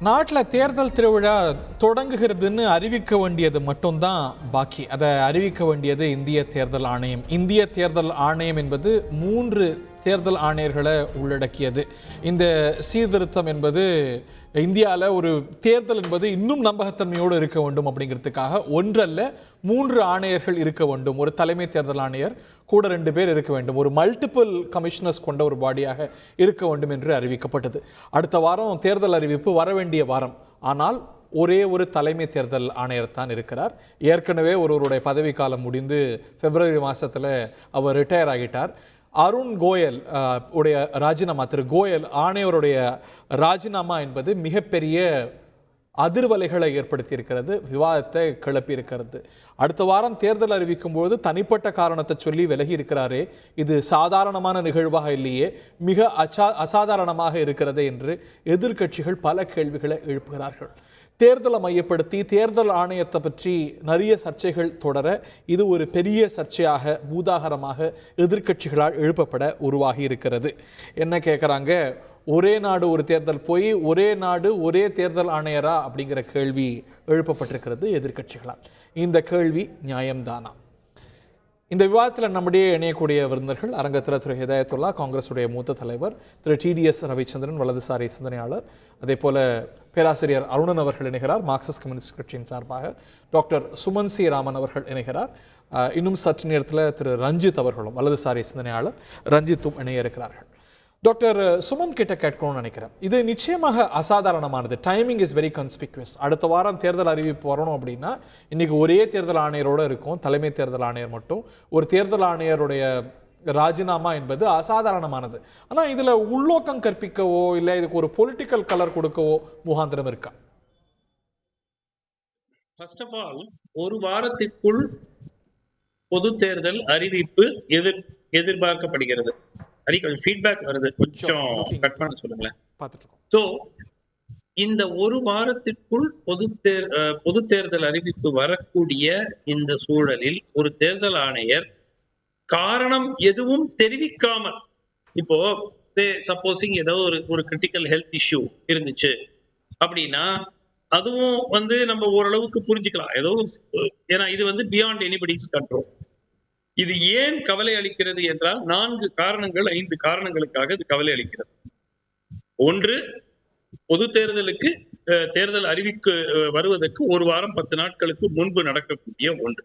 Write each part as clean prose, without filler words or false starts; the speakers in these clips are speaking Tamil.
நாட்டில் தேர்தல் திருவிழா தொடங்குகிறதுன்னு அறிவிக்க வேண்டியது மட்டும்தான் பாக்கி. அதை அறிவிக்க வேண்டியது இந்திய தேர்தல் ஆணையம். இந்திய தேர்தல் ஆணையம் என்பது 3 தேர்தல் ஆணையர்களை உள்ளடக்கியது. இந்த சீர்திருத்தம் என்பது இந்தியாவில் ஒரு தேர்தல் என்பது இன்னும் நம்பகத்தன்மையோடு இருக்க வேண்டும் அப்படிங்கிறதுக்காக 1 அல்ல 3 ஆணையர்கள் இருக்க வேண்டும். ஒரு தலைமை தேர்தல் ஆணையர் கூட 2 பேர் இருக்க வேண்டும். ஒரு மல்டிபிள் கமிஷனர்ஸ் கொண்ட ஒரு பாடியாக இருக்க வேண்டும் என்று அறிவிக்கப்பட்டது. அடுத்த வாரம் தேர்தல் அறிவிப்பு வர வேண்டிய வாரம். ஆனால் ஒரே ஒரு தலைமை தேர்தல் ஆணையர் தான் இருக்கிறார். ஏற்கனவே ஒருவருடைய பதவிக்காலம் முடிந்து பிப்ரவரி மாதத்தில் அவர் ரிட்டையர் ஆகிட்டார். அருண் கோயல் உடைய ராஜினாமா, திரு கோயல் ஆணையருடைய ராஜினாமா என்பது மிகப்பெரிய அதிர்வலைகளை ஏற்படுத்தி இருக்கிறது, விவாதத்தை கிளப்பி இருக்கிறது. அடுத்த வாரம் தேர்தல் அறிவிக்கும் போது தனிப்பட்ட காரணத்தை சொல்லி விலகி இருக்கிறாரே, இது சாதாரணமான நிகழ்வாக இல்லையே, மிக அசாதாரணமாக இருக்கிறது என்று எதிர்க்கட்சிகள் பல கேள்விகளை எழுப்புகிறார்கள். தேர்தலை மையப்படுத்தி தேர்தல் ஆணையத்தை பற்றி நிறைய சர்ச்சைகள் தொடர இது ஒரு பெரிய சர்ச்சையாக பூதாகரமாக எதிர்க்கட்சிகளால் எழுப்பப்பட உருவாகி இருக்கிறது. என்ன கேட்குறாங்க, ஒரே நாடு ஒரு தேர்தல் போய் ஒரே நாடு ஒரே தேர்தல் ஆணையரா அப்படிங்கிற கேள்வி எழுப்பப்பட்டிருக்கிறது எதிர்க்கட்சிகளால். இந்த கேள்வி நியாயம்தானா? இந்த விவாதத்தில் நம்முடைய இணையக்கூடிய விருந்தர்கள் அரங்கத்தில் திரு ஹிதாயத்துல்லா, காங்கிரஸுடைய மூத்த தலைவர், திரு TDS ரவிச்சந்திரன், வலதுசாரி சிந்தனையாளர், அதே போல பேராசிரியர் அருணன் அவர்கள் இணைகிறார் மார்க்சிஸ்ட் கம்யூனிஸ்ட் கட்சியின் சார்பாக, டாக்டர் சுமன் சி ராமன் அவர்கள் இணைகிறார், இன்னும் சற்று நேரத்தில் திரு ரஞ்சித் அவர்களும் வலதுசாரி சிந்தனையாளர் ரஞ்சித்தும் இணைய இருக்கிறார்கள். டாக்டர் சுமன் கிட்ட கேட்கணும்னு நினைக்கிறேன். இது நிச்சயமாக அசாதாரணமானது. Timing is very conspicuous. அடுத்த வாரம் தேர்தல் அறிவிப்பு வரணும் அப்படின்னா இன்னைக்கு ஒரே தேர்தல் ஆணையரோடு இருக்கும், தலைமை தேர்தல் ஆணையர் மட்டும். ஒரு தேர்தல் ஆணையருடைய ராஜினாமா என்பது அசாதாரணமானது. ஆனால் இதில் உள்நோக்கம் கற்பிக்கவோ இல்லை இதுக்கு ஒரு பொலிட்டிக்கல் கலர் கொடுக்கவோ முகாந்திரம் இருக்கா? ஃபர்ஸ்ட் ஆஃப் ஆல், ஒரு வாரத்திற்குள் பொது தேர்தல் அறிவிப்பு எதிர்பார்க்கப்படுகிறது. ஃபீட்பேக் வருது, கொஞ்சம் கட் பண்ண சொல்லுங்களேன். சோ இந்த ஒரு வாரத்திற்குள் பொது தேர்தல் அறிவிப்பு வரக்கூடிய இந்த சூழலில் ஒரு தேர்தல் ஆணையர் காரணம் எதுவும் தெரிவிக்காமல், இப்போ சப்போஸிங் ஏதோ ஒரு கிரிட்டிக்கல் ஹெல்த் இஷ்யூ இருந்துச்சு அப்படின்னா அதுவும் நம்ம ஓரளவுக்கு புரிஞ்சுக்கலாம். ஏதோ ஏன்னா இது பியாண்ட் எனிபடிஸ் கண்ட்ரோல். இது ஏன் கவலை அளிக்கிறது என்றால் 4 காரணங்கள் 5 காரணங்களுக்காக இது கவலை அளிக்கிறது. 1, பொது தேர்தலுக்கு தேர்தல் அறிவிப்பு வருவதற்கு ஒரு வாரம் 10 நாட்களுக்கு முன்பு நடக்கக்கூடிய ஒன்று.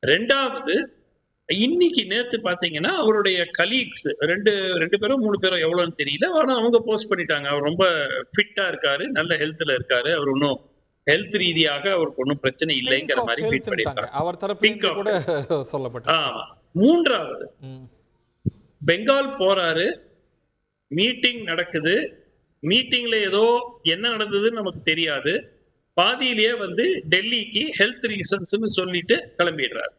2வது, இன்னைக்கு நேத்து பாத்தீங்கன்னா அவருடைய கலீக்ஸ் 2 பேரும் 3 பேரும் எவ்வளவுன்னு தெரியல, ஆனா அவங்க போஸ்ட் பண்ணிட்டாங்க, அவர் ரொம்ப ஃபிட்டா இருக்காரு, நல்ல ஹெல்த்ல இருக்காரு, அவர் ஒன்னும் ஹெல்த் ரீதியாக அவருக்கு ஒன்றும் பிரச்சனை இல்லைங்கிற மாதிரி ட்வீட் பண்ணிருக்காங்க. அவர் தரப்பில் கூட சொல்லப்பட்டது. 3வது, பெங்கால் போறாரு, மீட்டிங் நடக்குது, மீட்டிங்ல ஏதோ என்ன நடந்ததுன்னு நமக்கு தெரியாது, பாதியிலேயே டெல்லிக்கு ஹெல்த் ரீசன்ஸ் சொல்லிட்டு கிளம்பிடுறாரு.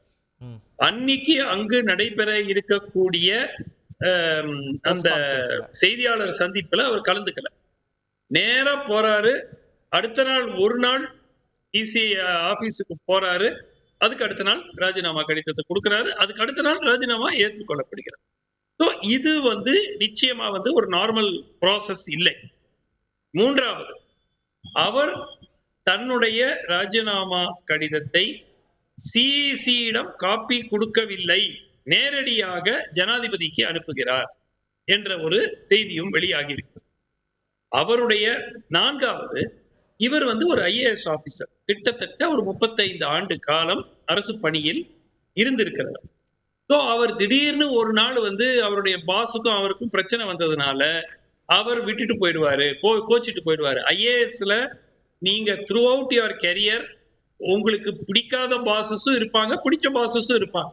அன்னைக்கு அங்கு நடைபெற இருக்கக்கூடிய அந்த செய்தியாளர் சந்திப்புல அவர் கலந்துக்கல, நேரா போறாரு. அடுத்த நாள் ஒரு நாள் இசி ஆபீஸுக்கு போறாரு, அதுக்கு அடுத்த நாள் ராஜினாமா கடிதத்தை கொடுக்கிறாரு, அதுக்கு அடுத்த நாள் ராஜினாமா ஏற்றுக்கொள்ளப்படுகிறது. இது நிச்சயமா ஒரு நார்மல் ப்ராசஸ் இல்லை. 3வது, அவர் தன்னுடைய ராஜினாமா கடிதத்தை சிஇசியிடம் காப்பி கொடுக்கவில்லை, நேரடியாக ஜனாதிபதிக்கு அனுப்புகிறார் என்ற ஒரு செய்தியும் வெளியாகியிருக்கிறது. அவருடைய 4வது, இவர் ஒரு IAS ஆபீசர், கிட்டத்தட்ட ஒரு 35 ஆண்டு காலம் அரசு பணியில் இருந்திருக்கிறார். அவர் திடீர்னு ஒரு நாள் அவருடைய பாஸுக்கும் அவருக்கும் பிரச்சனை வந்ததுனால அவர் விட்டுட்டு போயிடுவாரு, கோச்சிட்டு போயிடுவாரு. IASல நீங்க த்ரூ அவுட் யுவர் கெரியர் உங்களுக்கு பிடிக்காத பாஸஸும் இருப்பாங்க, பிடிச்ச பாஸஸும் இருப்பாங்க,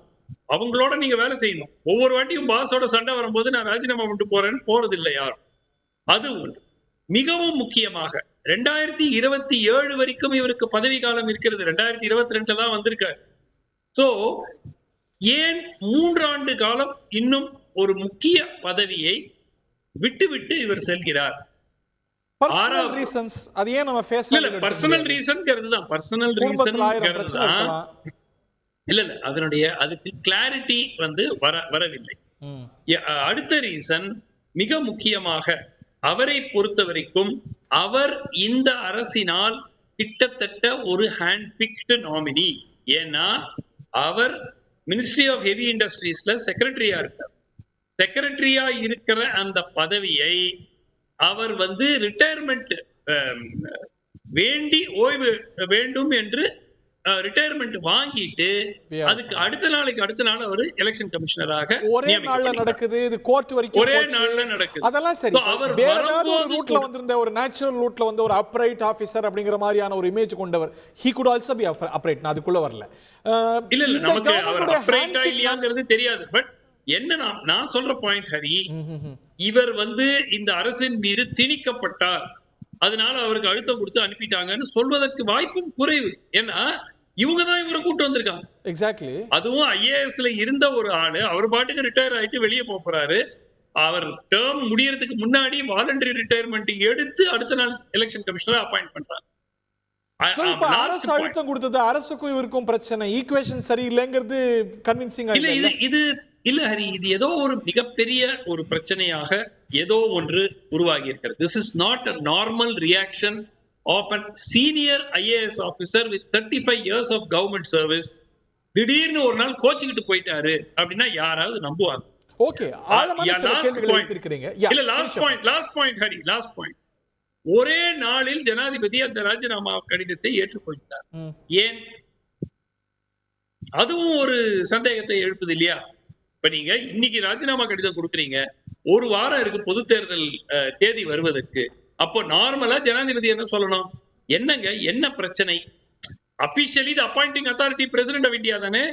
அவங்களோட நீங்க வேலை செய்யணும். ஒவ்வொரு வாட்டியும் பாஸோட சண்டை வரும்போது நான் ராஜினாமா பண்ணிட்டு போறேன்னு போறது இல்லை யாரும். அது ஒன்று. மிகவும் முக்கியமாக 2027 வரைக்கும் இவருக்கு பதவி காலம் இருக்கிறது. 2022 தான் வந்திருக்காரு. சோ ஏன் 3 ஆண்டு காலம் இன்னும் ஒரு முக்கிய பதவியை விட்டு விட்டு இவர் செல்கிறார்? Personal reasons. அது ஏன் நம்ம பர்சனல் ரீசன்ங்கிறது தான், பர்சனல் ரீசன்ங்கிறது தான். இல்ல அதுக்கு கிளாரிட்டி வரவில்லை. அடுத்த ரீசன் மிக முக்கியமாக அவரை பொறுத்த வரைக்கும் அவர் இந்த அரசினால் கிட்டத்தட்ட ஒரு ஹேண்ட் பிக்டு நாமினி. ஏன்னா அவர் மினிஸ்ட்ரி ஆஃப் ஹெவி இண்டஸ்ட்ரீஸ்ல செக்ரட்டரியா இருக்கார். செக்ரட்டரியா இருக்கிற அந்த பதவியை அவர் ரிட்டையர்மெண்ட் வேண்டி ஓய்வு வேண்டும் என்று ரிட்டையர்மெண்ட் வாங்கிட்டு அதுக்கு அடுத்த நாள் அவர் எலெக்ஷன் கமிஷனராக ஒரே நாள்ல நடக்குது. இது கோர்ட் வரைக்கும் ஒரே நாள்ல நடக்குது. அதெல்லாம் சரி. அவர் வேற ஏதாவது ஒரு ரூட்ல வந்திருந்த ஒரு நேச்சுரல் ரூட்ல ஒரு அப்ரைட் ஆபீசர் அப்படிங்கிற மாதிரியான ஒரு இமேஜ் கொண்டவர். he could also be upright. நான் அதுக்குள்ள வரல. இல்ல நமக்கு அவர் அப்ரைட்டா இல்லையாங்கிறது தெரியாது. பட் என்ன நான் சொல்ற பாயிண்ட் ஹரி, இவர் இந்த அரசின் மீது திணிக்கப்பட்டார், அதனால அவருக்கு அழுத்தம் கொடுத்து அனுப்பிட்டாங்கன்னு சொல்வதற்கு வாய்ப்பும் குறைவு. ஏன்னா இவங்க தான் இவரை கூட்டு வந்திருக்காங்க. எக்ஸாக்ட்லி. அதுவும் ஐஏஎஸ்ல இருந்த ஒரு ஆளு அவர் பாட்டுக்கு ரிட்டையர் ஆயிட்டு வெளியே போறாரு. அவர் டேர்ம் முடியறதுக்கு முன்னாடி வாலண்டரி ரிட்டையர்மெண்ட் எடுத்து அடுத்த நாள் எலெக்ஷன் கமிஷனரா அப்பாயிண்ட் பண்றாங்க. அரசு அழுத்தம் கொடுத்தது அரசுக்கும் இவருக்கும் பிரச்சனை, ஈக்குவேஷன் சரியில்லைங்கிறது கன்வின்சிங்கா இல்ல. இது இல்ல ஹரி, இது ஏதோ ஒரு மிகப்பெரிய ஒரு பிரச்சனையாக ஏதோ ஒன்று உருவாகி இருக்கிறது. This is not a normal reaction of a senior IAS officer with 35 years of government service. திடீர்னு ஒரு நாள் கோச்சிக்கிட்டு போயிட்டாரு அப்படின்னா யாராவது நம்புவாங்க? ஓகே, ஆழமான சில கேள்விகளை எழுப்பியிருக்கீங்க. இல்ல last point Hari, last point. ஒரே நாளில் ஜனாதிபதி அந்த ராஜினாமா கடிதத்தை ஏற்றுக்கொண்டார். ஏன்? அதுவும் ஒரு சந்தேகத்தை எழுப்புது இல்லையா? இப்ப நீங்க இன்னைக்கு ராஜினாமா கடிதம் கொடுக்குறீங்க, ஒரு வாரம் இருக்கு பொது தேர்தல் தேதி வருவதற்கு. அப்போ நார்மலா ஜனாதிபதி என்ன சொல்லணும்? என்னங்க என்ன பிரச்சனை? Officially the appointing authority president of India தானே,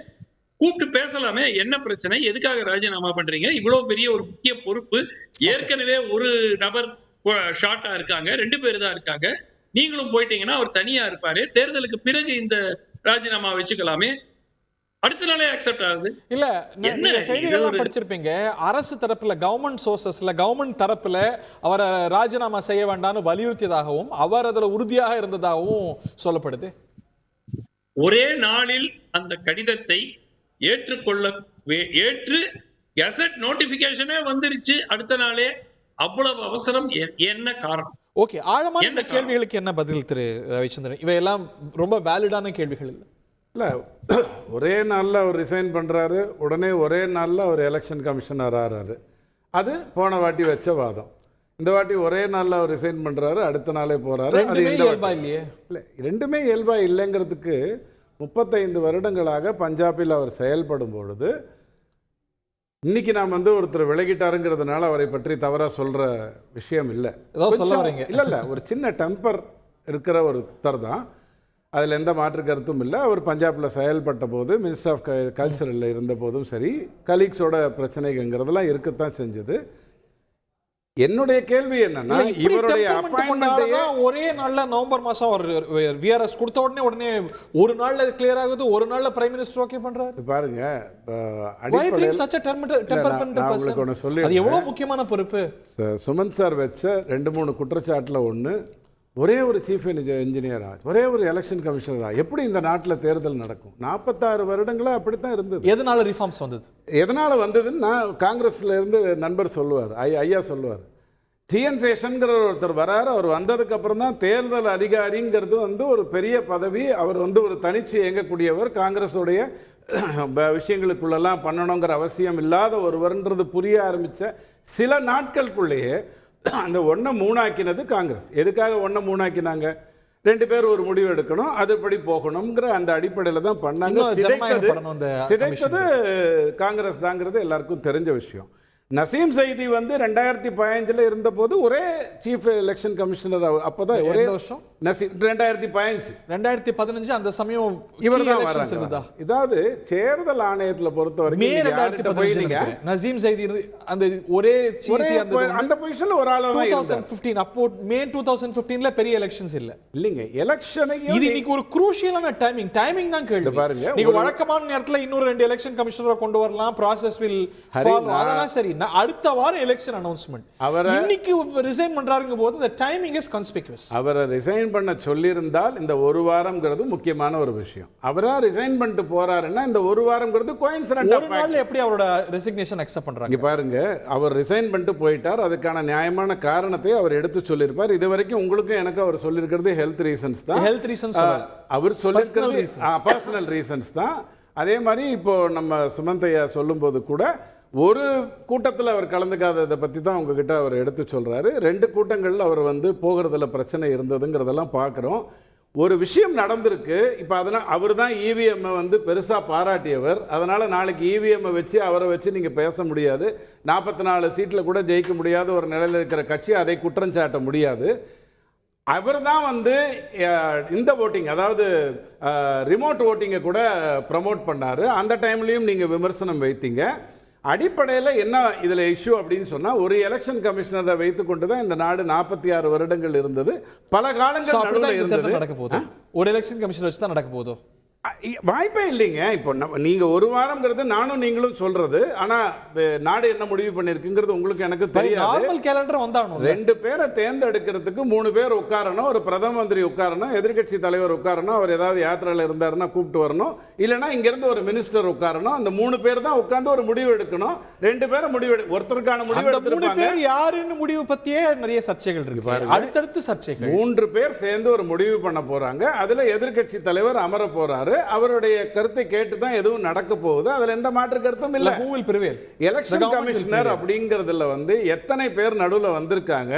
கூப்பிட்டு பேசலாமே. என்ன பிரச்சனை, எதுக்காக ராஜினாமா பண்றீங்க? இவ்வளவு பெரிய ஒரு முக்கிய பொறுப்பு, ஏற்கனவே ஒரு நபர் ஷார்ட்டா இருக்காங்க, 2 பேர் தான் இருக்காங்க, நீங்களும் போயிட்டீங்கன்னா அவர் தனியா இருப்பாரு, தேர்தலுக்கு பிறகு இந்த ராஜினாமா வச்சுக்கலாமே. அடுத்த நாளே அக்செப்ட் ஆகுது. இல்ல, நீங்க செய்திகள்லாம் படிச்சிருப்பீங்க. அரசு தரப்புல கவர்மெண்ட் சோர்சஸ்ல கவர்மெண்ட் தரப்புல அவரை ராஜினாமா செய்ய வேண்டாம்னு வலியுறுத்தியதாகவும் அவர் அதுல உறுதியாக இருந்ததாகவும் சொல்லப்படுது. ஒரே நாளில் அந்த கடிதத்தை ஏற்று கெசட் நோட்டிபிகேஷனே வந்துருச்சு அடுத்த நாளே. அவ்வளவு அவசரம் என்ன காரணம்? ஓகே, ஆழமான இந்த கேள்விகளுக்கு என்ன பதில் திரு ரவிச்சந்திரன்? இவையெல்லாம் ரொம்ப வேலிடான கேள்விகள் இல்லை. இல்லை, ஒரே நாளில் அவர் ரிசைன் பண்ணுறாரு, உடனே ஒரே நாளில் அவர் எலெக்ஷன் கமிஷனர் ஆகிறாரு. அது போன வாட்டி வச்ச வாதம். இந்த வாட்டி ஒரே நாளில் அவர் ரிசைன் பண்ணுறாரு, அடுத்த நாளே போகிறாரு. அது இயல்பா இல்லையே? இல்லை, ரெண்டுமே இயல்பா இல்லைங்கிறதுக்கு 35 வருடங்களாக பஞ்சாபில் அவர் செயல்படும் பொழுது இன்னைக்கு நாம் ஒருத்தர் விலகிட்டாருங்கிறதுனால அவரை பற்றி தவறாக சொல்கிற விஷயம் இல்லை. இல்லை, ஒரு சின்ன டெம்பர் இருக்கிற ஒருத்தர் தான், அதில் எந்த மாற்று கருத்தும் இல்லை. அவர் பஞ்சாபில் செயல்பட்ட போது, மினிஸ்டர் ஆஃப் கல்ச்சரில் இருந்த போதும் சரி, கலீக்ஸோட பிரச்சனைங்கிறதெல்லாம் இருக்கத்தான் செஞ்சது. என்னுடைய கேள்வி என்னன்னா, இவருடைய அப்பாயின்மென்ட் ஒரே நாள்ல நவம்பர் மாசம் ஒரு விஆர்எஸ் கொடுத்த உடனே ஒரு நாள்ல கிளியர் ஆகுது, ஒரு நாள்ல பிரைம் மினிஸ்டர் ஓகே பண்றாரு. பாருங்க, அது எவ்வளவு முக்கியமான பொறுப்பு. சுமந்த் சார் வச்ச 2-3 குற்றச்சாட்டுல ஒண்ணு, ஒரே ஒரு சீஃப் இன்ஜினியரா, ஒரே ஒரு எலெக்ஷன் கமிஷனரா எப்படி இந்த நாட்டில் தேர்தல் நடக்கும்? 46 வருடங்களா அப்படித்தான் இருந்தது. எதனால ரிஃபார்ம்ஸ் வந்தது? எதனால வந்ததுன்னு நான் காங்கிரஸ்ல இருந்து நண்பர் சொல்லுவார், ஐயா சொல்லுவார். டிஎன் சேஷன்கிற ஒருத்தர் வராரு, அவர் வந்ததுக்கு அப்புறம் தான் தேர்தல் அதிகாரிங்கிறது ஒரு பெரிய பதவி. அவர் ஒரு தனிச்சு இயங்கக்கூடியவர், காங்கிரஸோடைய விஷயங்களுக்குள்ளெல்லாம் பண்ணணுங்கிற அவசியம் இல்லாத ஒருவர்ன்றது புரிய ஆரம்பித்த சில நாட்களுக்குள்ளேயே அந்த 1 3 காங்கிரஸ். எதுக்காக 1 3 2 பேர் ஒரு முடிவு எடுக்கணும், அதுபடி போகணுங்கிற அந்த அடிப்படையில் தான் பண்ணாங்க. சிதைத்தது காங்கிரஸ் தாங்கிறது எல்லாருக்கும் தெரிஞ்ச விஷயம். நசீம் சைதி 2015 இருந்தபோது ஒரே சீஃப் எலெக்ஷன் கமிஷனர். அப்போதான் ஒரே வருஷம் நசீம் 2015 அந்த சமயம் இவர் தான் வராங்க. இதாவது தேர்தல் ஆணையத்தில் பொறுத்தவரைக்கும் நசீம் சைதி அந்த ஒரே அந்த பொசிஷன்ல ஒரு ஆளு தான் 2015. அப்போ மே 2015ல பெரிய எலெக்ஷன்ஸ் இல்லைங்க. எலெக்ஷனை இது இன்னைக்கு ஒரு குரூஷியலான டைமிங் தான் கேள்வி. பாருங்க, நீங்க வழக்கமான நேரத்துல இன்னொரு 2 எலெக்ஷன் கமிஷனரை கொண்டு வரலாம், ப்ராசஸ் வில் ஃபாலோ, அதெல்லாம் சரி. அடுத்த வாரம் எலெக்ஷன் அனௌன்ஸ்மென்ட், இன்னைக்கு ரிசைன் பண்றாருங்க போது the timing is conspicuous. அவரை ரிசைன் பண்ண சொல்லியிருந்தால் இந்த ஒரு வாரம்ங்கிறது முக்கியமான ஒரு விஷயம். அவரா ரிசைன் பண்ணிட்டு போறாருன்னா இந்த ஒரு வாரம்ங்கிறது கோயின்சிடென்ட். ஒரு நாள் எப்படி அவரோட ரெசிக்னேஷன் அக்செப்ட் பண்றாங்க? இங்க பாருங்க, அவர் ரிசைன் பண்ணிட்டு போயிட்டார். அதுக்கான நியாயமான காரணத்தை அவர் எடுத்து சொல்லியிருப்பார். இது வரைக்கும் உங்களுக்கும் எனக்கு அவர் சொல்லியிருக்கிறது ஹெல்த் ரீசன்ஸ் தான். ஹெல்த் ரீசன்ஸ் அவர் சொல்லியிருக்கிறது பர்சனல் ரீசன்ஸ் தான். அதே மாதிரி இப்போ நம்ம சுமந்தையா சொல்லும்போது கூட ஒரு கூட்டத்தில் அவர் கலந்துக்காததை பற்றி தான் உங்ககிட்ட அவர் எடுத்து சொல்கிறாரு. 2 கூட்டங்களில் அவர் போகிறதுல பிரச்சனை இருந்ததுங்கிறதெல்லாம் பார்க்குறோம். ஒரு விஷயம் நடந்திருக்கு. இப்போ அதனால் அவர் தான் இவிஎம்மை பெருசாக பாராட்டியவர். அதனால் நாளைக்கு இவிஎம்மை வச்சு அவரை வச்சு நீங்கள் பேச முடியாது. 44 சீட்டில் கூட ஜெயிக்க முடியாத ஒரு நிலையில் இருக்கிற கட்சி அதை குற்றம் சாட்ட முடியாது. அவர் தான் இந்த ஓட்டிங், அதாவது ரிமோட் ஓட்டிங்கை கூட ப்ரமோட் பண்ணார். அந்த டைம்லேயும் நீங்கள் விமர்சனம் வைத்தீங்க. அடிப்படையில் என்ன இதில் இஷ்யூ அப்படின்னு சொன்னால், ஒரு எலெக்ஷன் கமிஷனரை வைத்து கொண்டு தான் இந்த நாடு 46 வருடங்கள் இருந்தது. பல காலங்கள் நடுவில் இருந்தது. நடக்க போகுது. ஒரு எலெக்ஷன் கமிஷனர் வச்சு தான் நடக்க போதோ? வாய்ப்பே இல்லைங்க. இப்போ நீங்கள் ஒரு வாரம்ங்கிறது நானும் நீங்களும் சொல்றது. ஆனால் நாடு என்ன முடிவு பண்ணியிருக்குங்கிறது உங்களுக்கு எனக்கு தெரியாது. நார்மல் கேலண்டர் வந்தாகணும். 2 பேரை தேர்ந்தெடுக்கிறதுக்கு 3 பேர் உட்காரணும். ஒரு பிரதம மந்திரி உட்காரணும், எதிர்கட்சி தலைவர் உட்காரணும், அவர் ஏதாவது யாத்திரையில் இருந்தாருன்னா கூப்பிட்டு வரணும், இல்லைன்னா இங்கேருந்து ஒரு மினிஸ்டர் உட்காரணும். அந்த 3 பேர் தான் உட்கார்ந்து ஒரு முடிவு எடுக்கணும். 2 பேரை முடிவு ஒருத்தருக்கான முடிவு எடுத்திருப்பாங்க. யாருன்னு முடிவு பற்றியே நிறைய சர்ச்சைகள் இருக்கு. அடுத்தடுத்து சர்ச்சைகள். 3 பேர் சேர்ந்து ஒரு முடிவு பண்ண போறாங்க. அதுல எதிர்கட்சி தலைவர் அமர போறாரு. அவருடைய கருத்தை கேட்டு தான் எதுவும் நடக்க போகுது. அதுல எந்த மாற்று கருத்தும் இல்ல. எலெக்ஷன் கமிஷனர் அப்படிங்கிறதுல எத்தனை பேர் நடுவில் வந்திருக்காங்க.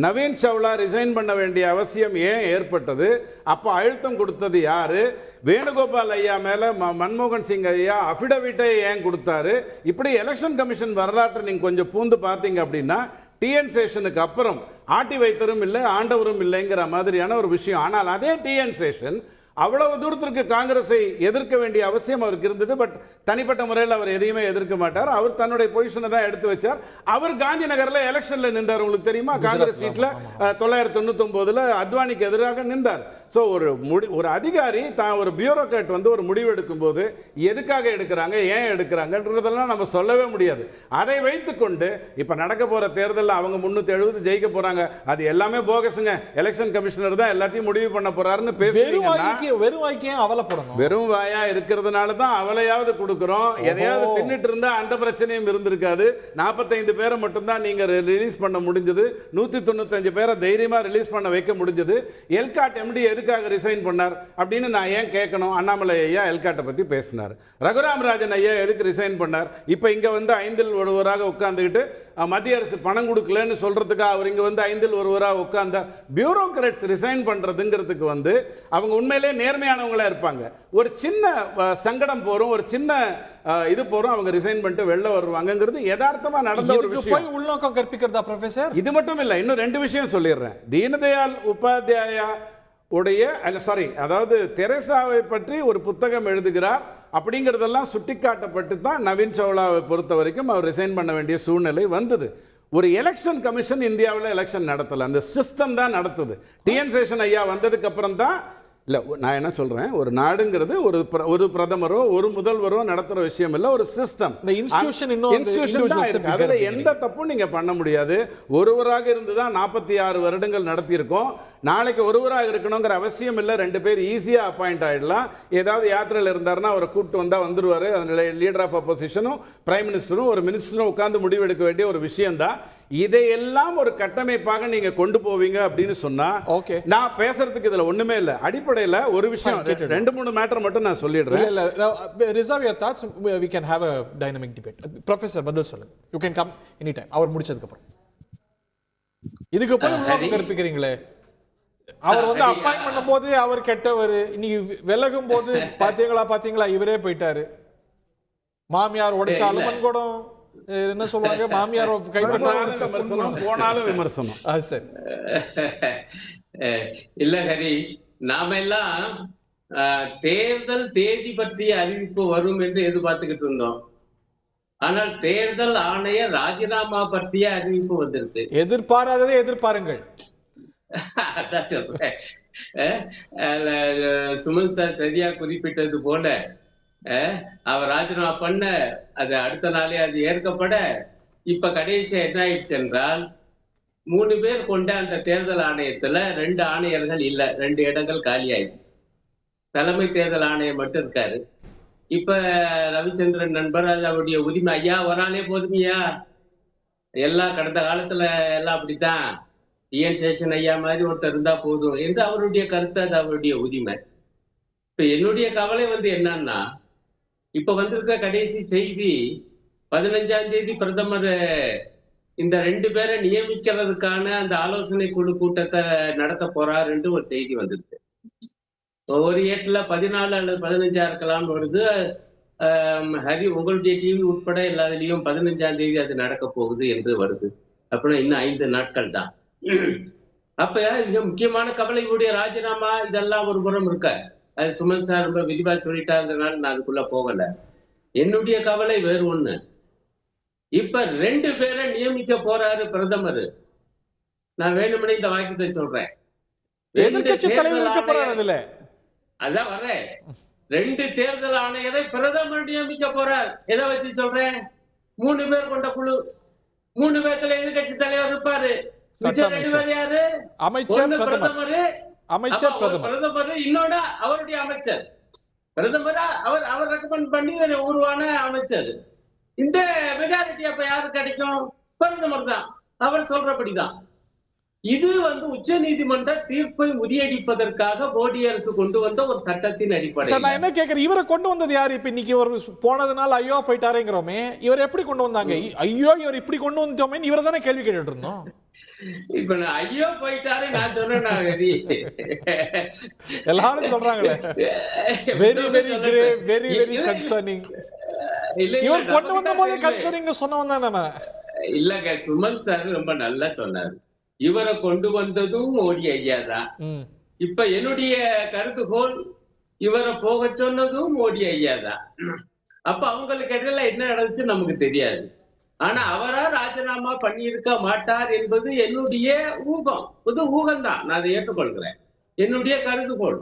நவீன் சாவ்லா ரிசைன் பண்ண வேண்டிய அவசியம் ஏன் ஏற்பட்டது? அப்போ அழுத்தம் கொடுத்தது யாரு? வேணுகோபால் ஐயா மேல மன்மோகன் சிங் ஐயா அஃபிடவிட்டை ஏன் கொடுத்தாரு? இப்படி எலெக்ஷன் கமிஷன் வரலாற்றை நீங்க கொஞ்சம் பூந்து பார்த்தீங்க அப்படின்னா, டிஎன் சேஷனுக்கு அப்புறம் ஆட்டி வைத்தரும் இல்லை ஆண்டவரும் இல்லைங்கிற மாதிரியான ஒரு விஷயம். ஆனால் அதே டிஎன் சேஷன் அவ்வளவு தூரத்திற்கு காங்கிரஸை எதிர்க்க வேண்டிய அவசியம் அவருக்கு இருந்தது. பட் தனிப்பட்ட முறையில் அவர் எதையுமே எதிர்க்க மாட்டார். அவர் தன்னுடைய பொசிஷனை தான் எடுத்து வச்சார். அவர் காந்தி நகரில் எலெக்ஷன்ல நின்றார். உங்களுக்கு தெரியுமா? காங்கிரஸ் சீட்ல 999 அத்வானிக்கு எதிராக நின்றார். ஸோ ஒரு அதிகாரி தான் ஒரு பியூரோக்ராட் ஒரு முடிவு எடுக்கும் போது எதுக்காக எடுக்கிறாங்க, ஏன் எடுக்கிறாங்கன்றதெல்லாம் நம்ம சொல்லவே முடியாது. அதை வைத்துக்கொண்டு இப்ப நடக்க போற தேர்தலில் அவங்க 370 ஜெயிக்க போறாங்க, அது எல்லாமே போகஸுங்க, எலெக்ஷன் கமிஷனர் தான் எல்லாத்தையும் முடிவு பண்ண போறாருன்னு பேசுறீங்கன்னா வெறும் வாய்க்கே அவலப்படணும். வெறும் வாயா இருக்கிறதுனால தான் அவளையாவது கொடுக்கிறோம். எதையாவது தின்னுட்டு இருந்தா அந்த பிரச்சனையும் இருந்திருக்காது. 45 பேரை மட்டும் தான் நீங்க ரிலீஸ் பண்ண முடிஞ்சது. 195 பேரை தைரியமா ரிலீஸ் பண்ண வைக்க முடிஞ்சது. எல்காட் எம்டி எதுக்காக ரிசைன் பண்ணார் அப்படின்னு நான் ஏன் கேட்கணும்? அண்ணாமலை ஐயா எல்காட்டை பத்தி பேசினார். ரகுராம் ராஜன் ஐயா எதுக்கு ரிசைன் பண்ணார்? இப்ப இங்க 5ல் ஒருவராக உட்கார்ந்துகிட்டு மத்திய அரசு பணம் கொடுக்கலன்னு சொல்றதுக்காக அவர் இங்க 5ல் ஒருவராக உட்கார்ந்தார். பியூரோக்ராட்ஸ் ரிசைன் பண்றதுங்கிறதுக்கு அவங்க உண்மையிலே நேர்மையானவங்களா இருப்பாங்க. ஒரு சின்ன சங்கடம் போறோம், ஒரு சின்ன இது போறோம், அவங்க ரிசைன் பண்ணிட்டு வெளில வருவாங்கிறது யதார்த்தமா நடந்த ஒரு விஷயம். உள்நோக்கம் கற்பிக்கிறதா ப்ரொஃபசர்? இது மட்டும் இல்ல, இன்னும் 2 விஷயம் சொல்லிடுறேன். தீனதயாள் உபாத்யாயா அதாவது தெரேசாவை பற்றி ஒரு புத்தகம் எழுதுகிறார் அப்படிங்கிறதெல்லாம் சுட்டிக்காட்டப்பட்டு தான் நவீன் சாவ்லாவை பொறுத்த வரைக்கும் அவர் ரிசைன் பண்ண வேண்டிய சூழ்நிலை வந்தது. ஒரு எலெக்ஷன் கமிஷன் இந்தியாவில் எலெக்ஷன் நடத்தல, அந்த சிஸ்டம் தான் நடத்துது. டிஎன் சேஷன் ஐயா வந்ததுக்கு அப்புறம் தான் இல்லை, நான் என்ன சொல்றேன், ஒரு நாடுங்கிறது ஒரு பிரதமரோ ஒரு முதல்வரோ நடத்துற விஷயம் இல்லை, ஒரு சிஸ்டம். அதுல எந்த தப்பும் நீங்க பண்ண முடியாது. ஒருவராக இருந்துதான் 46 வருடங்கள் நடத்தியிருக்கோம். நாளைக்கு ஒருவராக இருக்கணுங்கிற அவசியம் இல்லை. 2 பேர் ஈஸியா அப்பாயிண்ட் ஆயிடலாம். ஏதாவது யாத்திரையில் இருந்தாருன்னா அவரை கூப்பிட்டு வந்தா வந்துருவாரு. லீடர் ஆஃப் அப்போசிஷனும் பிரைம் மினிஸ்டரும் ஒரு மினிஸ்டரும் உட்கார்ந்து முடிவெடுக்க வேண்டிய ஒரு விஷயம் தான். இதையெல்லாம் ஒரு கட்டமைப்பாக நீங்க கொண்டு போவீங்க அப்படின்னு சொன்னா, நான் பேசுறதுக்கு இதுல ஒண்ணுமே இல்லை. அடிப்படையில் ஒரு விஷயம், 2-3 மேட்டர் மட்டும் நான் சொல்லிடுறேன். Reserve your thoughts, we can have a dynamic debate. Professor பதில் சொல்லுங்க. you can come anytime. அவர் முடிச்சதுக்கு அப்புறம் இதுக்கு போய் கற்பிக்கிறீங்களே. அவர் அப்பாயிண்ட் பண்ணும் போது அவர் கெட்டவர், இன்னைக்கு விலகும் போது பாத்தீங்களா இவரே போயிட்டாரு. மாமியார் உடைச்சாலும் மண்கூடம் என்ன சொல்லுவாங்க, மாமியார் போனாலும் விமர்சனம். சரி இல்ல ஹரி, நாம எல்லாம் தேர்தல் தேதி பற்றிய அறிவிப்பு வரும் என்று எதிர்பார்த்துக்கிட்டு இருந்தோம். ஆனால் தேர்தல் ஆணைய ராஜினாமா பற்றிய அறிவிப்பு வந்திருக்கு. எதிர்பாராததை எதிர்பாருங்கள். அதான் சொல்றேன். சுமன் சார் சரியா குறிப்பிட்டது போல அவர் ராஜினாமா பண்ண அது அடுத்த நாளே அது ஏற்கப்பட இப்ப கடைசியா என்ன ஆயிடுச்சு என்றால் 3 பேர் கொண்ட அந்த தேர்தல் ஆணையத்துல 2 ஆணையர்கள் இல்ல, 2 இடங்கள் காலி ஆயிடுச்சு. தலைமை தேர்தல் ஆணையம் மட்டும் இருக்காரு. இப்ப ரவிச்சந்திரன் நண்பர் அது அவருடைய உரிமை. ஐயா ஒரு ஆளே போதுமையா, எல்லாம் கடந்த காலத்துல எல்லாம் அப்படித்தான், டிஎன் சேஷன் ஐயா மாதிரி ஒருத்தர் இருந்தா போதும் என்று அவருடைய கருத்து, அது அவருடைய உரிமை. இப்ப என்னுடைய கவலை என்னன்னா, இப்ப வந்திருக்க கடைசி செய்தி 15ஆம் தேதி பிரதமர் இந்த 2 பேரை நியமிக்கிறதுக்கான அந்த ஆலோசனை குழு கூட்டத்தை நடத்த போறாருன்னு ஒரு செய்தி வந்திருக்கு. ஒரு ஏட்டுல 14 அல்லது 15 இருக்கலாம் வருது. ஹரி உங்களுடைய டிவி உட்பட எல்லாத்துலயும் 15ஆம் தேதி அது நடக்க போகுது என்று வருது. அப்படின்னா இன்னும் 5 நாட்கள் தான். அப்ப மிக முக்கியமான கவலையுடைய ராஜினாமா இதெல்லாம் ஒரு புறம் இருக்க, அது சுமன் சார் ரொம்ப விரிவா சொல்லிட்டாருனால நான் அதுக்குள்ள போகல. என்னுடைய கவலை வேறு ஒண்ணு. இப்ப 2 பேரை நியமிக்க போறாரு பிரதமர். நான் வேணும்னே இந்த வாக்கியத்தை சொல்றேன். எதிர்க்கட்சி தலைவர் இருக்க போறாரு அதுல. அதான் வர்றேன். 2 தேர்தல் ஆணையரை பிரதமர் நியமிக்க போறார். எதை வச்சு சொல்றேன்? 3 பேர் கொண்ட குழு. 3 பேர்த்துல எதிர்க்கட்சி தலைவர் இருப்பாரு. மிச்சம் 2 பேர் யாரு? அமைச்சர் பிரதமர். அமைச்சர் பிரதமர் இன்னொன்னு அவருடைய அமைச்சர். பிரதமரா அவர் ரெக்கமெண்ட் பண்ணி உருவான அமைச்சர். இந்த மெஜாரிட்டி அப்ப யாரு கிடைக்கும்? பிரதமர் தான். அவர் சொல்றபடிதான். இது உச்ச நீதிமன்ற தீர்ப்பை முறியடிப்பதற்காக மோடி அரசு கொண்டு வந்த ஒரு சட்டத்தின் அடிப்படையில். நான் என்ன கேக்குறேன், இவரை கொண்டு வந்தது யாரு? இப்ப இன்னைக்கு ஒரு போனதுனால ஐயோ போயிட்டாருங்கிறோமே, இவர் எப்படி கொண்டு வந்தாங்க? ஐயோ இவர் இப்படி கொண்டு வந்துட்டோமே, இவரை தானே கேள்வி கேட்டுட்டு இருந்தோம். இப்ப நான் ஐயோ போயிட்டாரு நான் சொன்னேன். எல்லாரும் சொல்றாங்களே very very very very concerning. இவர் கொண்டு வந்த போதே கன்சர்னிங் சொன்னவன் தானே. இல்லங்க, சுமன் சார் ரொம்ப நல்லா சொன்னாரு. இவரை கொண்டு வந்ததும் மோடி ஐயா தான். இப்ப என்னுடைய கருத்துக்கோள், இவரை போக சொன்னதும் மோடி ஐயா தான். அப்ப அவங்களுக்கு இடையில என்ன நடந்துச்சு நமக்கு தெரியாது. ஆனா அவரா ராஜினாமா பண்ணியிருக்க மாட்டார் என்பது என்னுடைய ஊகம். புது ஊகம்தான், நான் அதை ஏற்றுக்கொள்கிறேன். என்னுடைய கருதுகோள்.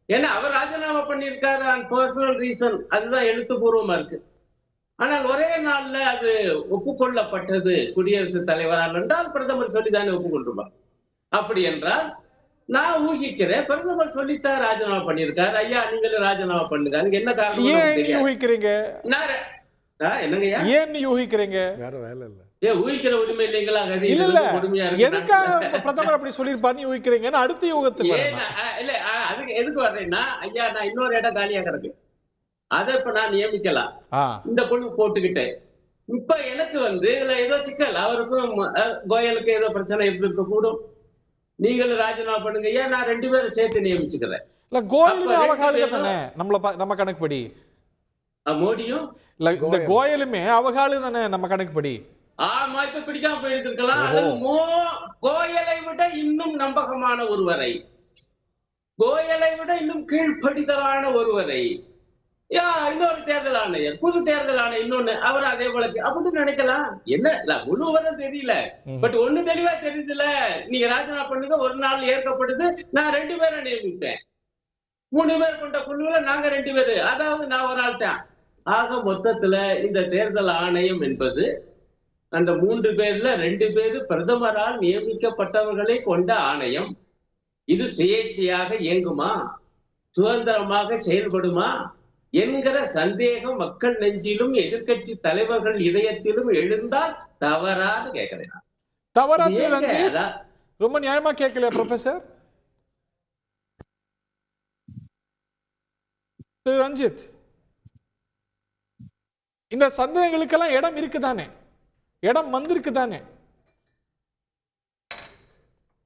ஏன்னா அவர் ராஜினாமா பண்ணியிருக்காரு ஆன் பர்சனல் ரீசன், அதுதான் எழுத்துப்பூர்வமா இருக்கு. ஆனால் ஒரே நாள்ல அது ஒப்புக்கொள்ளப்பட்டது குடியரசுத் தலைவரால் என்றால் பிரதமர் சொல்லித்தானே ஒப்புக்கொண்டிருப்பார். அப்படி என்றால் நான் ஊகிக்கிறேன் பிரதமர் சொல்லித்தான் ராஜினாமா பண்ணியிருக்காரு. ஐயா நீங்களும் ராஜினாமா பண்ணுங்க. அதுக்கு என்ன காரணம் யூகிக்கிறீங்க? என்னங்கய்யா ஏன் யூகிக்கிறீங்க? வேற வேலை இல்ல. ஊகிக்கிற உரிமை இல்லைங்களா? இல்ல எதுக்காக பிரதமர் அப்படி சொல்லிருப்பாருன்னு யூகிக்கிறீங்கன்னு அடுத்த யூகத்துக்கு இல்ல அதுக்கு எதுக்கு வர்றேன்னா, ஐயா நான் இன்னொரு இடம் காலியா கிடக்கு, அதை இப்ப நான் நியமிக்கலாம், இந்த குழு போட்டுக்கிட்டேன். இப்ப எனக்கு இதுல ஏதோ சிக்கல், அவருக்கும் கோயலுக்கு ஏதோ பிரச்சனை இருக்க கூடும். நீங்களும் ராஜினாமா பண்ணுங்க, ஏன் நான் 2 பேரும் சேர்த்து நியமிச்சுக்கிறேன். இல்ல கோயலுமே அவகாலிக தானே நம்ம கணக்குப்படி. மோடியும் இல்ல இந்த கோயலுமே அவகாலி தானே நம்ம கணக்குப்படி. ஆமா, இப்ப பிடிக்காம போயிருக்கலாம். அல்லது கோயலை விட இன்னும் நம்பகமான ஒருவரை, கோயலை விட இன்னும் கீழ்ப்படிதலான ஒருவரை, இன்னொரு தேர்தல் ஆணையர், புது தேர்தல் ஆணையர் இன்னொன்னு, அவர் அதே போல அப்படின்னு நினைக்கலாம். என்ன முழுவதும் தெரியல, பட் ஒண்ணு தெளிவா தெரியுதுல, நீங்க ராஜினாமா பண்ணுங்க, ஒரு நாள் ஏற்கப்படுது, நான் 2 பேரை நியமிப்பேன். 3 பேர் கொண்ட குழுல நாங்க 2 பேரு, அதாவது நான் ஒரு ஆள் தான். ஆக மொத்தத்துல இந்த தேர்தல் ஆணையம் என்பது அந்த 3 பேர்ல 2 பேரு பிரதமரால் நியமிக்கப்பட்டவர்களை கொண்ட ஆணையம். இது சுயேட்சையாக இயங்குமா, சுதந்திரமாக செயல்படுமா என்கிற சந்தேகம் மக்கள் நெஞ்சிலும் எதிர்க்கட்சி தலைவர்கள் இதயத்திலும் எழுந்தால் தவறாது கேட்கிறேன். ரொம்ப நியாயமா கேட்கல ப்ரொஃபசர் திரு ரஞ்சித். இந்த சந்தேகங்களுக்கெல்லாம் இடம் இருக்குதானே, இடம் வந்திருக்குதானே?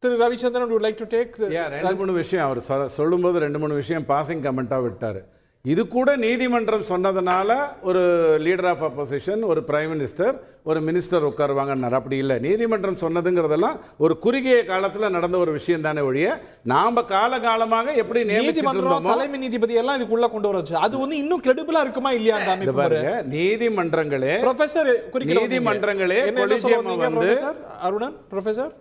திரு Ravichandran would like to take 2-3 விஷயம் அவர் சொல்லும்போது 2-3 விஷயம் பாசிங் கமெண்டா விட்டாரு. இது கூட நீதிமன்றம் சொன்னதுனால ஒரு லீடர் ஆஃப் அப்போசிஷன், ஒரு பிரைம் மினிஸ்டர், ஒரு மினிஸ்டர் உட்காருவாங்கன்னார். அப்படி இல்லை. நீதிமன்றம் சொன்னதுங்கிறதெல்லாம் ஒரு குறுகிய காலத்தில் நடந்த ஒரு விஷயம் தானே ஒழிய நாம காலகாலமாக எப்படி நீதிமன்றம் தலைமை நீதிபதி எல்லாம் இதுக்குள்ள கொண்டு வரச்சு, அது இன்னும் கிரெடிபிளா இருக்குமா இல்லையா? பாருங்க, நீதிமன்றங்களே நீதிமன்றங்களே அருணன் ப்ரொஃபசர்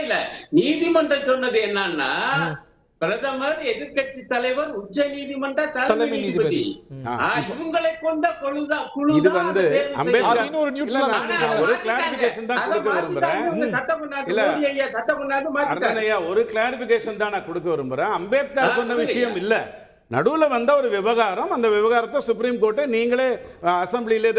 இல்ல நீதிமன்றம் சொன்னது என்னன்னா, பிரதமர், எதிர்க்கட்சி தலைவர், உச்ச நீதிமன்ற தலைமை தலைமை நீதிபதி இவங்களை கொண்ட குழு இது வந்து அம்பேத்கர் அது இன்னொரு நியூட்ரலா நான் ஒரு கிளாரிபிகேஷன் தான் கொடுக்க விரும்புறேன். அருணனையா, ஒரு கிளாரிபிகேஷன் தான் நான் கொடுக்க விரும்புறேன். அம்பேத்கர் சொன்ன விஷயம் இல்ல, நடுவில் வந்த ஒரு விவகாரம். அந்த விவகாரத்தை சுப்ரீம் கோர்ட்டை நீங்களே அசம்பிளிலே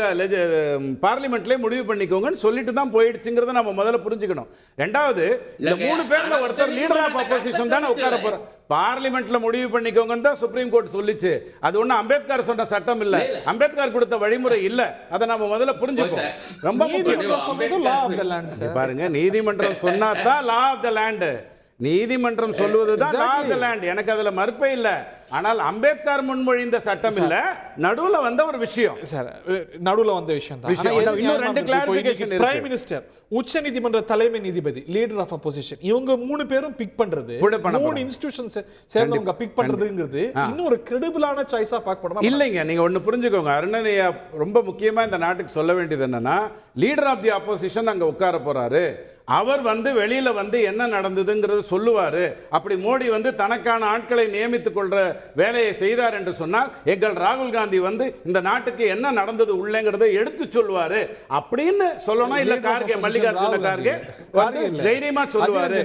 பார்லிமெண்ட்லேயே முடிவு பண்ணிக்கோங்கன்னு சொல்லிட்டு தான் போயிடுச்சுங்கிறத நம்ம முதல்ல புரிஞ்சுக்கணும். ரெண்டாவது, இந்த 3 பேர்ல ஒருத்தர் லீடர் ஆஃப் அப்போசிஷன் தானே உட்கார போற. பார்லிமெண்ட்ல முடிவு பண்ணிக்கோங்கன்னு தான் சுப்ரீம் கோர்ட் சொல்லிச்சு. அது ஒண்ணு அம்பேத்கர் சொன்ன சட்டம் இல்ல, அம்பேத்கர் கொடுத்த வழிமுறை இல்ல. அதை நம்ம முதல்ல புரிஞ்சுப்போம். ரொம்ப முக்கியம். பாருங்க, நீதிமன்றம் சொன்னா தான் லா ஆஃப் த லேண்ட். நீதிமன்றம் சொல்வதுதான் லா ஆஃப் தி லேண்ட். எனக்கு அதுல மறுப்பே இல்ல. ஆனால் அம்பேத்கர் முன்மொழிந்த சட்டம் இல்ல, நடுவுல வந்த ஒரு விஷயம். சார், நடுவுல வந்த விஷயம் தான். இன்னும் 2 கிளாரிஃபிகேஷன் இருக்கு. பிரைம் மினிஸ்டர், உச்ச நீதிமன்ற தலைமை நீதிபதி, லீடர் ஆஃப் அப்போசிஷன், இவங்க 3 பேரும் பிக் பண்றது, 3 இன்ஸ்டிடியூஷன்ஸ் சேர்ந்தவங்க பிக் பண்றதுங்கிறது இன்னும் ஒரு கிரெடிபிளான சாய்ஸா பார்க்கணும். இல்லைங்க, நீங்க ஒன்னு புரிஞ்சுக்கோங்க. அருணனையா ரொம்ப முக்கியமா இந்த நாட்டுக்கு சொல்ல வேண்டியது என்னன்னா, லீடர் ஆஃப் தி அப்போசிஷன் அங்க உட்கார போறாரு. அவர் வந்து வெளியில வந்து என்ன நடந்ததுங்கிறது சொல்லுவாரு. அப்படி மோடி வந்து தனக்கான ஆட்களை நியமித்துக் கொள்ற வேலையை செய்தார் என்று சொன்னால், எங்கள் ராகுல் காந்தி வந்து இந்த நாட்டுக்கு என்ன நடந்தது உள்ளேங்கிறத எடுத்து சொல்லுவாரு அப்படின்னு சொல்லணும். இல்ல கார்கே, மல்லிகார்ஜுன கார்கே தைரியமா சொல்லுவாரு.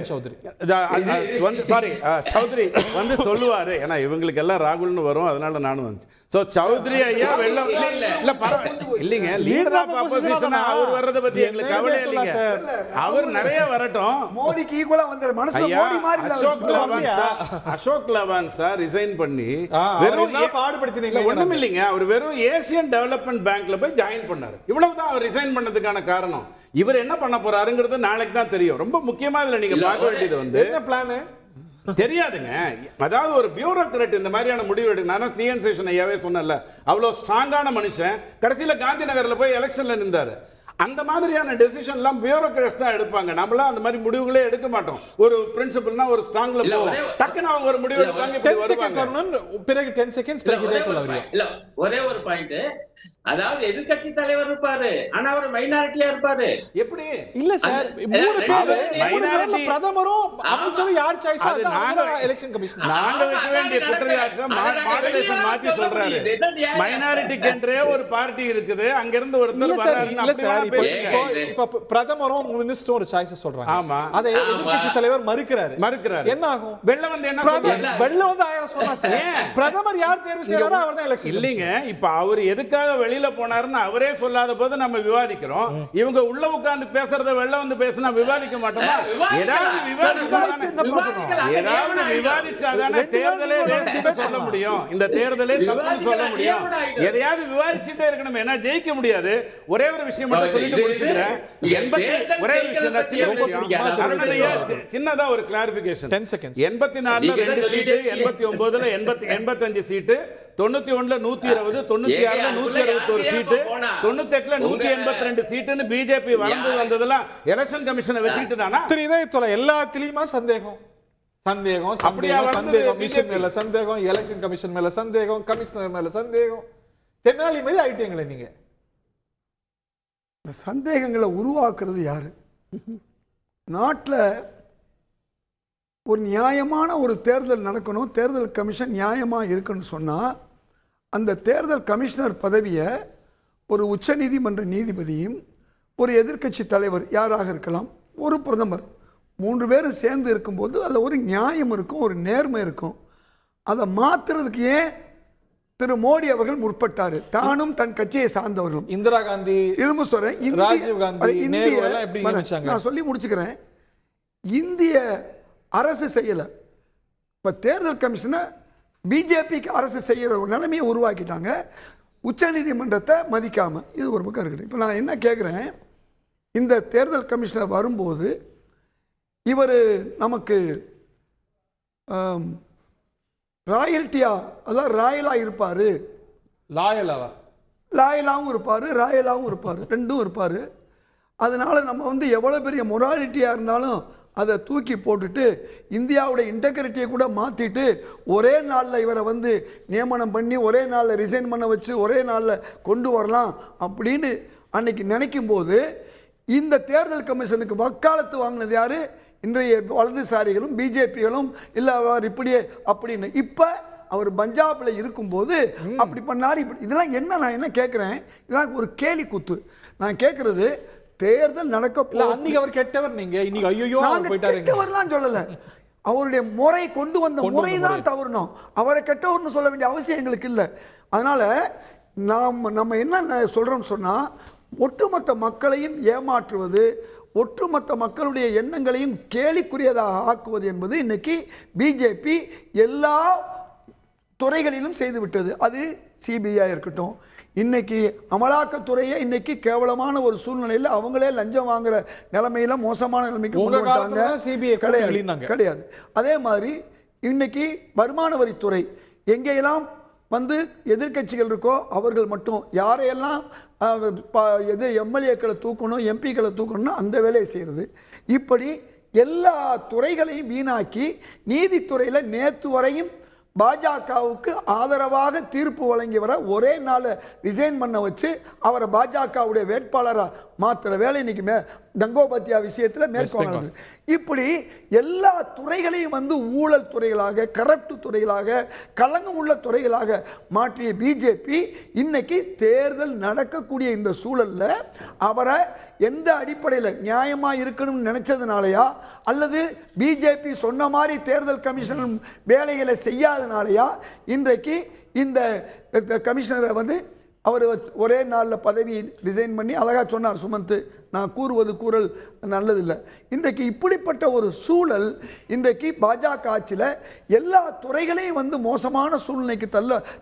சௌத்ரி வந்து சொல்லுவாரு. ஏன்னா இவங்களுக்கு எல்லாம் ராகுல்னு வரும், அதனால நானும் வந்து சௌத்ரி ஐயா வெள்ளம் இல்ல இல்லைங்க, லீடர் ஆஃப் அப்போசிஷன் அவர் வர்றத பத்தி எங்களுக்கு கவலை இல்லைங்க. அவர் நிறைய வரட்டும். மோடிக்கு ஈக்குவலா வந்தாரு. மனசு மோடி மாதிரி அசோக் லவான் சார் ரிசைன் பண்ணி வெறும் பாடுபடுத்தினீங்க. ஒண்ணும் இல்லைங்க, அவர் வெறும் ஏசியன் டெவலப்மெண்ட் பேங்க்ல போய் ஜாயின் பண்ணாரு. இவ்வளவுதான் அவர் ரிசைன் பண்ணதுக்கான காரணம். இவர் என்ன பண்ண போறாருங்கிறது நாளைக்கு தான் தெரியும். ரொம்ப முக்கியமா இதுல நீங்க பார்க்க வேண்டியது வந்து என்ன பிளான் தெரியாதுங்க. அதாவது ஒரு பியூரோக்ராட் இந்த மாதிரியான முடிவு எடுக்க, நான் டிஎன் சேஷன் ஐயாவே சொன்னல, அவ்வளவு ஸ்ட்ராங்கான மனுஷன் கடைசியில காந்தி நகர்ல போய் எலெக்ஷன்ல நின்றாரு. அந்த மாதிரியான டெசிஷன் எல்லாம் பியூரோக்ராட்ஸ் தான் எடுப்பாங்க. நம்மளாம் அந்த மாதிரி முடிவுகளே எடுக்க மாட்டோம். ஒரு பிரின்சிபல்னா ஒரு ஸ்ட்ராங்ல போவோம், டக்குன்னு அவங்க ஒரு முடிவு எடுப்பாங்க. 10 செகண்ட்ஸ் வரணும், பிறகு 10 செகண்ட்ஸ் பிறகு இதே சொல்ல இல்ல ஒரே ஒரு பாயிண்ட். அதாவது எதிர்க்கட்சி தலைவர் இருப்பாரு, ஆனா அவர் மைனாரிட்டியா இருப்பாரு. எப்படி இல்ல சார், 3 பேர் மைனாரிட்டி, பிரதமரும் அமைச்சரும் யார் சாய்ஸ்? அது நாங்க எலெக்ஷன் கமிஷன் நாங்க வைக்க வேண்டிய குற்றச்சாட்டு மாடுலேஷன் மாத்தி சொல்றாரு. மைனாரிட்டிக்கு என்றே ஒரு பார்ட்டி இருக்குது, அங்க இருந்து ஒருத்தர் வராரு. இல்ல சார், இப்ப பிரதமரும் மினிஸ்டரும் ஒரு சாய்ஸ் சொல்றாங்க. ஆமா, அதை எதிர்க்கட்சி தலைவர் மறுக்கிறாரு. என்ன ஆகும்? வெள்ள வந்து என்ன சொல்றாரு? வெள்ள வந்து ஆயிரம் சொன்னா சார், பிரதமர் யார் தேர்வு செய்யறாரோ அவர்தான் எலெக்ஷன். இல்லைங்க, இப்ப அவர் எதுக்காக வெளியில போனாருன்னு அவரே சொல்லாத போது நம்ம விவாதிக்கிறோம். இவங்க உள்ள உட்கார்ந்து பேசுறத வெள்ள வந்து பேசினா விவாதிக்க மாட்டோமா? ஏதாவது விவாதிச்சாதானே தேர்தலே சொல்ல முடியும். இந்த தேர்தலே தப்புன்னு சொல்ல முடியும். எதையாவது விவாதிச்சுட்டே இருக்கணும். ஏன்னா ஜெயிக்க முடியாது. ஒரே ஒரு விஷயம் மட்டும் சொல்லிட்டு முடிச்சுக்கிறேன். ஒரே விஷயம் சின்னதா ஒரு கிளாரிபிகேஷன். 10 செகண்ட்ஸ். 84ல 2 சீட்டு, 89ல 85 சீட்டு, 91ல 120, 96ல 161 சீட்டு, 98ல 182 சீட்டுன்னு பிஜேபி வளர்ந்து வந்ததெல்லாம் எலெக்ஷன் கமிஷனை வச்சுக்கிட்டு தானா? இதே எல்லாத்துலயுமா சந்தேகம் மிஷன் மேல சந்தேகம், எலெக்ஷன் கமிஷன் மேல சந்தேகம், கமிஷனர் மேல சந்தேகம், தென்னாலி மாதிரி ஆயிட்டீங்களே நீங்க. சந்தேகங்களை உருவாக்குறது யாரு? நாட்டில் ஒரு நியாயமான ஒரு தேர்தல் நடக்கணும், தேர்தல் கமிஷன் நியாயமாக இருக்குன்னு சொன்னால், அந்த தேர்தல் கமிஷனர் பதவியை ஒரு உச்சநீதிமன்ற நீதிபதியும் ஒரு எதிர்க்கட்சி தலைவர் யாராக இருக்கலாம், ஒரு பிரதமர், 3 பேரும் சேர்ந்து இருக்கும்போது அதில் ஒரு நியாயம் இருக்கும், ஒரு நேர்மை இருக்கும். அதை மாற்றுறதுக்கு ஏன் திரு மோடி அவர்கள் முற்பட்டார்? தானும் தன் கட்சியை சார்ந்தவர்களும். இந்திரா காந்தி, ராஜீவ் காந்தி, நான் சொல்லி முடிச்சுக்கிறேன். இந்திய அரசு செய்யலை. இப்போ தேர்தல் கமிஷனை பிஜேபிக்கு அரசு செய்கிற ஒரு நிலைமையை உருவாக்கிட்டாங்க, உச்சநீதிமன்றத்தை மதிக்காமல். இது ஒரு பக்கம் இருக்குது. இப்போ நான் என்ன கேட்குறேன், இந்த தேர்தல் கமிஷனர் வரும்போது இவர் நமக்கு ராயல்ட்டியா, அதாவது ராயலாக இருப்பார், லாயலாகவும் இருப்பார், ராயலாகவும் இருப்பார், ரெண்டும் இருப்பார். அதனால் நம்ம வந்து எவ்வளோ பெரிய மொராலிட்டியாக இருந்தாலும் அதை தூக்கி போட்டுட்டு இந்தியாவுடைய இன்டெகிரிட்டியை கூட மாற்றிட்டு ஒரே நாளில் இவரை வந்து நியமனம் பண்ணி ஒரே நாளில் ரிசைன் பண்ண வச்சு ஒரே நாளில் கொண்டு வரலாம் அப்படின்னு அன்னைக்கு நினைக்கும் போது, இந்த தேர்தல் கமிஷனுக்கு வக்காலத்து வாங்கினது யார்? இன்றைய வலதுசாரிகளும் பிஜேபிகளும் இல்லை அவர் இப்படியே அப்படின்னு. இப்போ அவர் பஞ்சாப்ல இருக்கும்போது அப்படி பண்ணார். இதெல்லாம் என்ன, நான் என்ன கேட்குறேன், இதெல்லாம் ஒரு கேலி கூத்து. நான் கேட்குறது, தேர்தல் நடக்க அன்னைக்கு அவர் கெட்டவர், நீங்க இன்னைக்கு ஐயோ கெட்டவர்லாம் சொல்லலை. அவருடைய முறை கொண்டு வந்த முறை தான் தவறணும். அவரை கெட்டவர்னு சொல்ல வேண்டிய அவசியம் எங்களுக்கு இல்லை. அதனால நம்ம என்ன சொல்றோம்னு சொன்னா, ஒட்டுமொத்த மக்களையும் ஏமாற்றுவது, ஒட்டுமொத்த மக்களுடைய எண்ணங்களையும் கேலிக்குரியதாக ஆக்குவது என்பது இன்னைக்கு பிஜேபி எல்லா துறைகளிலும் செய்துவிட்டது. அது சிபிஐ இருக்கட்டும், இன்னைக்கு அமலாக்கத்துறையை இன்னைக்கு கேவலமான ஒரு சூழ்நிலையில் அவங்களே லஞ்சம் வாங்குற நிலைமையில மோசமான நிலைமைக்கு கொண்டு வந்தாங்க. கிடையாது. அதே மாதிரி இன்னைக்கு வருமான வரித்துறை எங்கெல்லாம் வந்து எதிர்கட்சிகள் இருக்கோ அவர்கள் மட்டும் யாரையெல்லாம் எது எம்எல்ஏக்களை தூக்கணும், எம்பிக்களை தூக்கணும்னு அந்த வேலையை செய்கிறது. இப்படி எல்லா துறைகளையும் வீணாக்கி நீதித்துறையில் நேற்று வரையும் பாஜகவுக்கு ஆதரவாக தீர்ப்பு வழங்கியவரை ஒரே நாள் ரிசைன் பண்ண வச்சு அவரை பாஜகவுடைய வேட்பாளராக மாத்திர வேலை இன்னைக்கு கங்கோபாத்யா விஷயத்தில் மேற்கொள்ளுது. இப்படி எல்லா துறைகளையும் வந்து ஊழல் துறைகளாக, கரப்ட் துறைகளாக, களங்கம் உள்ள துறைகளாக மாற்றிய பிஜேபி இன்னைக்கு தேர்தல் நடக்கக்கூடிய இந்த சூழல்ல அவரை எந்த அடிப்படையில் நியாயமாக இருக்கணும்னு நினைச்சதுனாலயா, அல்லது பிஜேபி சொன்ன மாதிரி தேர்தல் கமிஷன் வேலைகளை செய்யாதனாலயா இன்றைக்கு இந்த கமிஷனரை வந்து அவர் ஒரே நாளில் பதவி ரிசைன் பண்ணி அழகாக சொன்னார் சுமந்த், நான் கூறுவது கூறல் நல்லதில்லை. இன்றைக்கு இப்படிப்பட்ட ஒரு சூழல் இன்றைக்கு பாஜக ஆட்சியில் எல்லா துறைகளையும் வந்து மோசமான சூழ்நிலைக்கு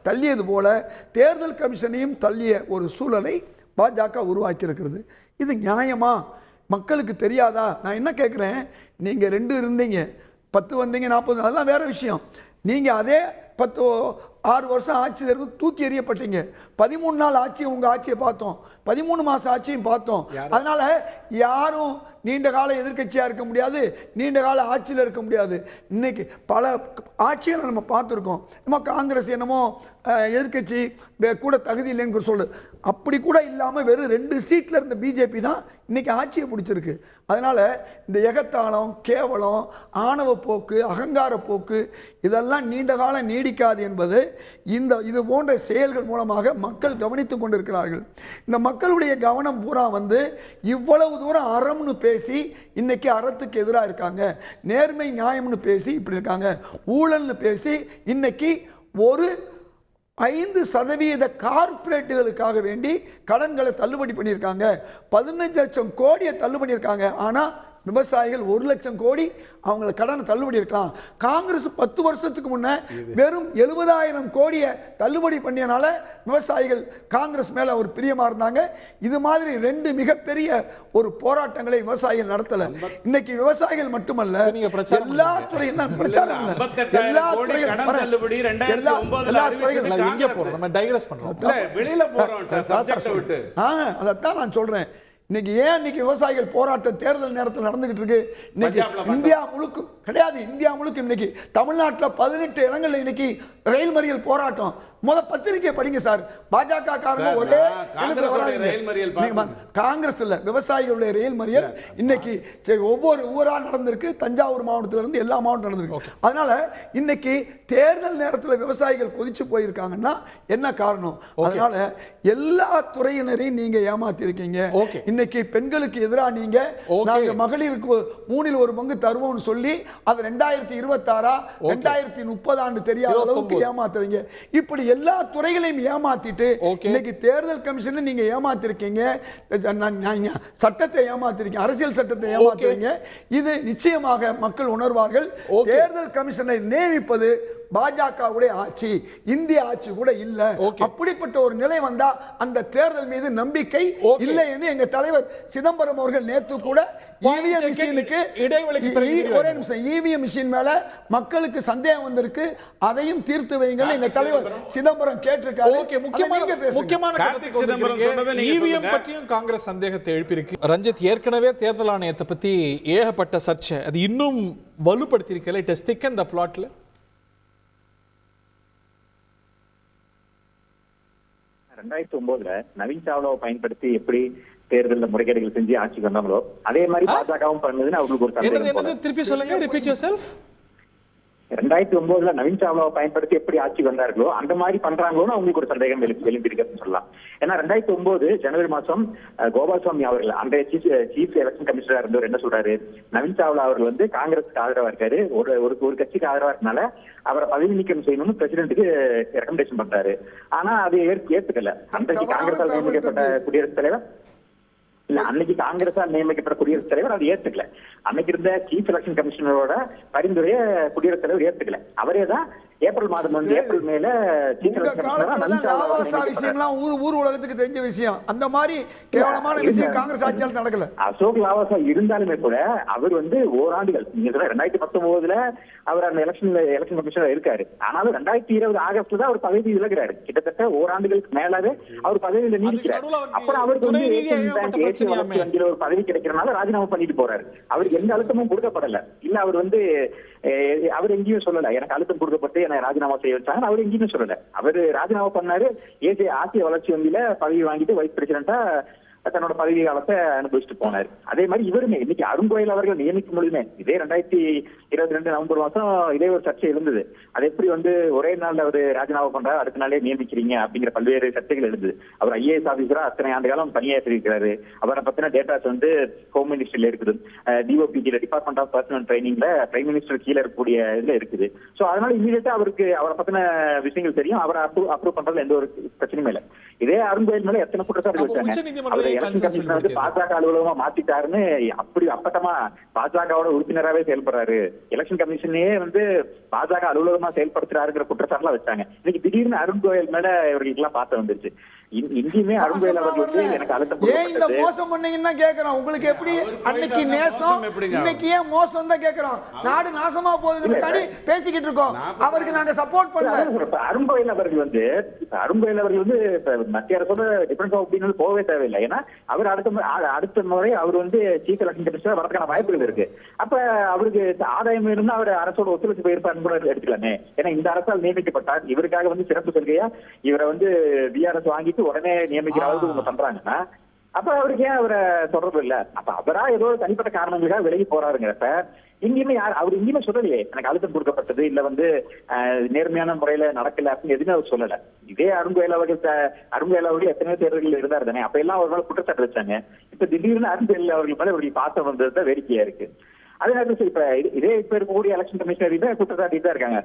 தள்ளியது போல தேர்தல் கமிஷனையும் தள்ளிய ஒரு சூழலை பாஜக உருவாக்கி இருக்கிறது. இது நியாயமா? மக்களுக்கு தெரியாதா? நான் என்ன கேட்குறேன், நீங்கள் 2 இருந்தீங்க, 10 வந்தீங்க, 40, அதெல்லாம் வேற விஷயம். நீங்கள் அதே 6 வருஷம் ஆட்சியில் இருந்து தூக்கி எறியப்பட்டீங்க. 13 நாள் ஆட்சி உங்கள் ஆட்சியை பார்த்தோம், 13 மாதம் ஆட்சியும் பார்த்தோம். அதனால யாரும் நீண்ட கால எதிர்கட்சியாக இருக்க முடியாது, நீண்ட கால ஆட்சியில் இருக்க முடியாது. இன்னைக்கு பல ஆட்சிகளை நம்ம பார்த்துருக்கோம். நம்ம காங்கிரஸ் என்னமோ எதிர்கட்சி கூட தகுதி இல்லைன்னு சொல்லு, அப்படி கூட இல்லாமல் வெறும் 2 சீட்டில் இருந்த பிஜேபி தான் இன்னைக்கு ஆட்சியை பிடிச்சிருக்கு. அதனால இந்த எகத்தாளம், கேவலம், ஆணவ போக்கு, அகங்கார போக்கு இதெல்லாம் நீண்ட காலம் நீடிக்காது என்பது இது போன்ற செயல்கள் மூலமாக மக்கள் கவனித்துக் கொண்டிருக்கிறார்கள். இந்த மக்களுடைய கவனம் பூரா வந்து இவ்வளவு தூரம் அறம்னு பேசி இன்னைக்கு அறத்துக்கு எதிராக இருக்காங்க, நேர்மை நியாயம்னு பேசி இப்படி இருக்காங்க, ஊழல்னு பேசி இன்னைக்கு ஒரு 5% கார்ப்பரேட்டுகளுக்காக வேண்டி கடன்களை தள்ளுபடி பண்ணியிருக்காங்க, 15 லட்சம் கோடியை தள்ளுபடி பண்ணியிருக்காங்க. ஆனால் விவசாயிகள் 1 லட்சம் கோடி அவங்கள கடனை தள்ளுபடி இருக்கலாம். காங்கிரஸ் 10 வருஷத்துக்கு முன்ன வெறும் 70,000 கோடியை தள்ளுபடி பண்ணியனால விவசாயிகள் காங்கிரஸ் மேல ஒரு பிரியமா இருந்தாங்க. இது மாதிரி 2 மிகப்பெரிய ஒரு போராட்டங்களை விவசாயிகள் நடத்தல. இன்னைக்கு விவசாயிகள் மட்டுமல்ல, எல்லா துறையும் பிரச்சாரம் இல்ல, எல்லா துறையும் வெளியில போறோம். அதான் நான் சொல்றேன். இன்னைக்கு ஏன் இன்னைக்கு விவசாயிகள் போராட்டம் தேர்தல் நேரத்தில் நடந்துகிட்டு இருக்கு? இன்னைக்கு இந்தியா முழுக்க கிடையாது, இந்தியா முழுக்க இன்னைக்கு தமிழ்நாட்டில் 18 இடங்கள்ல இன்னைக்கு ரயில் மறியல் போராட்டம். பத்திரிகை படிங்க சார். பாஜக காரங்க ஒரே காங்கிரஸ் இல்ல, விவசாயிகளுடைய ரயில் மறியல் இன்னைக்கு ஒவ்வொரு ஊரா நடந்திருக்கு. தஞ்சாவூர் மாவட்டத்தில் இருந்து எல்லா மாவட்டம் நடந்திருக்கு. அதனால இன்னைக்கு தேர்தல் நேரத்தில் விவசாயிகள் கொதிச்சு போயிருக்காங்கன்னா என்ன காரணம்? அதனால எல்லா துறையினரையும் நீங்க ஏமாத்தி இருக்கீங்க. இன்னைக்கு பெண்களுக்கு எதிராக நீங்க நாங்க மகளிருக்கு 3 1 பங்கு தருவோம்னு சொல்லி அது 2026 2030 ஆண்டு தெரியாத அளவுக்கு ஏமாத்துறீங்க. இப்படி எல்லா துறைகளையும் ஏமாத்திட்டு இன்னைக்கு தேர்தல் கமிஷன் நீங்க ஏமாத்திருக்கீங்க, சட்டத்தை ஏமாத்திருக்கீங்க, அரசியல் சட்டத்தை ஏமாத்துறீங்க. இது நிச்சயமாக மக்கள் உணர்வார்கள். தேர்தல் கமிஷனை நியமிப்பது பாஜகவுடைய ஆட்சி, இந்திய ஆட்சி கூட இல்ல. அப்படிப்பட்ட ஒரு நிலை வந்தா அந்த தேர்தல் மீது நம்பிக்கை இல்லை என்று எங்க தலைவர் சிதம்பரம் அவர்கள் நேற்று கூட இவிஎம் மிஷினுக்கு ஒரே நிமிஷம் இவிஎம் மிஷின் மேல மக்களுக்கு சந்தேகம் வந்திருக்கு, அதையும் தீர்த்து வைங்கள் எங்க தலைவர் சிதம்பரம் கேட்டிருக்காரு. இவிஎம் பற்றியும் காங்கிரஸ் சந்தேகத்தை எழுப்பியிருக்கு. ரஞ்சித், ஏற்கனவே தேர்தல் ஆணையத்தை பத்தி ஏகப்பட்ட சர்ச்சை, அது இன்னும் வலுப்படுத்தியிருக்கல. இட் ஹஸ் திக்கன் தி பிளாட்ல. 2009 நவீன் சாவ்லாவை பயன்படுத்தி எப்படி தேர்தலில் முறைகேடுகள் செஞ்சு ஆட்சிக்கு வந்தாங்களோ அதே மாதிரி பாஜகவும் பண்ணதுன்னு அவங்களுக்கு ஒரு சந்தேகம் போல. திருப்பி சொல்லுங்க, ரிப்பீட் யுவர்செல்ஃப். 2009 நவீன் சாவ்லாவை பயன்படுத்தி எப்படி ஆட்சிக்கு வந்தார்களோ அந்த மாதிரி பண்றாங்களோன்னு அவங்களுக்கு ஒரு சந்தேகம் எழுந்திருக்குன்னு சொல்லலாம். ஏன்னா 2009 ஜனவரி மாசம் கோபால்சாமி அவர்கள் அந்த சீஃப் எலெக்ஷன் கமிஷனரா இருந்தவர் என்ன சொல்றாரு, நவீன் சாவ்லா அவர்கள் வந்து காங்கிரஸுக்கு ஆதரவா இருக்காரு, ஒரு கட்சிக்கு ஆதரவா இருக்கனால அவரை பதவி நீக்கம் செய்யணும்னு பிரசிடென்ட்டுக்கு ரெக்கமெண்டேஷன் பண்றாரு. ஆனா அது ஏத்துக்கல. அன்றைக்கு காங்கிரஸால் நியமிக்கப்பட்ட குடியரசுத் தலைவர் இல்ல, அன்னைக்கு காங்கிரஸால் நியமிக்கப்பட்ட குடியரசுத் தலைவர் அதை ஏத்துக்கல. அன்னைக்கு இருந்த சீஃப் எலெக்ஷன் கமிஷனரோட பரிந்துரையை குடியரசுத் தலைவர் ஏத்துக்கல. அவரே தான் ஏப்ரல் மாதம் வந்து ஏப்ரல் மேல ஊர் உலகத்துக்கு தெரிஞ்ச விஷயம். அந்த மாதிரி கேவலமான விஷயம் காங்கிரஸ் ஆட்சியால் நடக்கல. அசோக் லாவாசா இருந்தாலுமே கூட அவர் வந்து ஓராண்டுகள், நீங்க 2019 அவர் அந்த எலெக்ஷன் கமிஷனர் இருக்காரு. ஆனாலும் 2020 ஆகஸ்ட்ல தான் அவர் பதவி விலகிறாரு. கிட்டத்தட்ட ஓராண்டுகளுக்கு மேலாவே அவர் பதவியில நீடிக்கிறார். அப்புறம் அவருக்கு வந்து வங்கியில ஒரு பதவி கிடைக்கிறனால ராஜினாமா பண்ணிட்டு போறாரு. அவருக்கு எந்த அழுத்தமும் கொடுக்கப்படல. இல்ல அவர் வந்து அவர் எங்கேயும் சொல்லல எனக்கு அழுத்தம் கொடுக்கப்பட்டு என்ன ராஜினாமா செய்ய வச்சாங்க, அவர் எங்கேயுமே சொல்லல. அவரு ராஜினாமா பண்ணாரு. ஆசிய வளர்ச்சி வங்கியில பதவி வாங்கிட்டு வைஸ் பிரசிடென்டா தன்னோட பதவி காலத்தை அனுபவிச்சுட்டு போனாரு. அதே மாதிரி இவருமே இன்னைக்கு அருண் கோயல் அவர்கள் நியமிக்கும் பொழுதுமே இதே 2022 நவம்பர் மாசம் இதே ஒரு சர்ச்சை இருந்தது. அது எப்படி வந்து ஒரே நாள்ல அவரு ராஜினாமா பண்றாரு, அடுத்த நாளே நியமிக்கிறீங்க அப்படிங்கிற பல்வேறு சர்ச்சைகள் இருந்தது. அவர் IAS ஆபீசரா அத்தனை ஆண்டு காலம் பணியாற்றி இருக்கிறாரு. அவரை பத்தின டேட்டாஸ் வந்து ஹோம் மினிஸ்ட்ரியில இருக்குது, DOPT டிபார்ட்மெண்ட் ஆஃப் பர்சனல் ட்ரைனிங்ல பிரைம் மினிஸ்டர் கீழே இருக்கக்கூடிய இதுல இருக்குது. சோ அதனால இமீடியட்டா அவரை பத்தின விஷயங்கள் தெரியும். அவரை அப்ரூவ் பண்றதுல எந்த ஒரு பிரச்சனையும் இல்லை. இதே அருண் கோயல் மேல எத்தனை குற்றச்சாட்டு வச்சாங்க. எலெக்ஷன் கமிஷனர் வந்து பாஜக அலுவலகமா மாத்திட்டாருன்னு அப்படி அப்பட்டமா பாஜகவோட உறுப்பினராகவே செயல்படுறாரு, எலெக்ஷன் கமிஷனே வந்து பாஜக அலுவலகமா செயல்படுத்துறாருங்கிற குற்றச்சாட்டுலாம் வச்சாங்க. இன்னைக்கு திடீர்னு அருண் கோயல் மேல இவர்களுக்கு எல்லாம் பார்த்து வந்துருச்சு. இங்கேயுமே அருண் கோயல் அவர்களுக்கு எனக்கு அழுத்தம் இந்த மோசம் பண்ணீங்கன்னா கேக்குறோம். உங்களுக்கு எப்படி அன்னைக்கு நேசம், இன்னைக்கு ஏன் மோசம் தான் கேக்குறோம். நாடு நாசமா போகுதுன்னு பேசிக்கிட்டு இருக்கோம். அவருக்கு நாங்க சப்போர்ட் பண்ணல. அருண் கோயல் அவர்கள் வந்து மத்திய அரசோட டிஃபரன்ஸ் ஆஃப் ஒப்பீனியன் போகவே தேவையில்லை. ஏன்னா அவர் அடுத்த முறை அவர் வந்து சீஃப் எலெக்ஷன் கமிஷனர் வரதுக்கான வாய்ப்புகள் இருக்கு. அப்ப அவருக்கு ஆதாயம் வேணும்னா அவர் அரசோட ஒத்துழைப்பு போயிருப்பாருன்னு கூட எடுத்துக்கலாமே. ஏன்னா இந்த அரசால் நியமிக்கப்பட்டார், இவருக்காக வந்து சிறப்பு சலுகையா இவரை வந்து VRS வாங்கிட்டு உடனே நியமிக்கிற அளவுக்கு இவங்க பண்றாங்கன்னா அப்ப அவருக்கு ஏன் அவரை தொடர்பு இல்ல? அப்ப அவரா ஏதோ தனிப்பட்ட காரணங்களுக்காக விலகி போறாருங்கிறப்ப எங்கேயுமே அவர் எங்கேயுமே சொல்லலையே எனக்கு அழுத்தம் கொடுக்கப்பட்டது இல்ல வந்து நேர்மையான முறையில நடக்கல அப்படின்னு எதுவுமே அவர் சொல்லல. இதே அருண் கோயல் அவர்கள் எத்தனையோ தேர்தல்கள் இருந்தாரு தானே, அப்ப எல்லாம் ஒரு நாள் குற்றச்சாட்டு வச்சாங்க. இப்ப திடீர்னு அருண் கோயல் அவர்கள் மேல இவர்கள் பார்த்து வந்தது வேடிக்கையா இருக்கு. அதே நேரத்தில் இப்ப இருக்கக்கூடிய எலெக்ஷன் கமிஷனருமே குற்றச்சாட்டு தான் இருக்காங்க.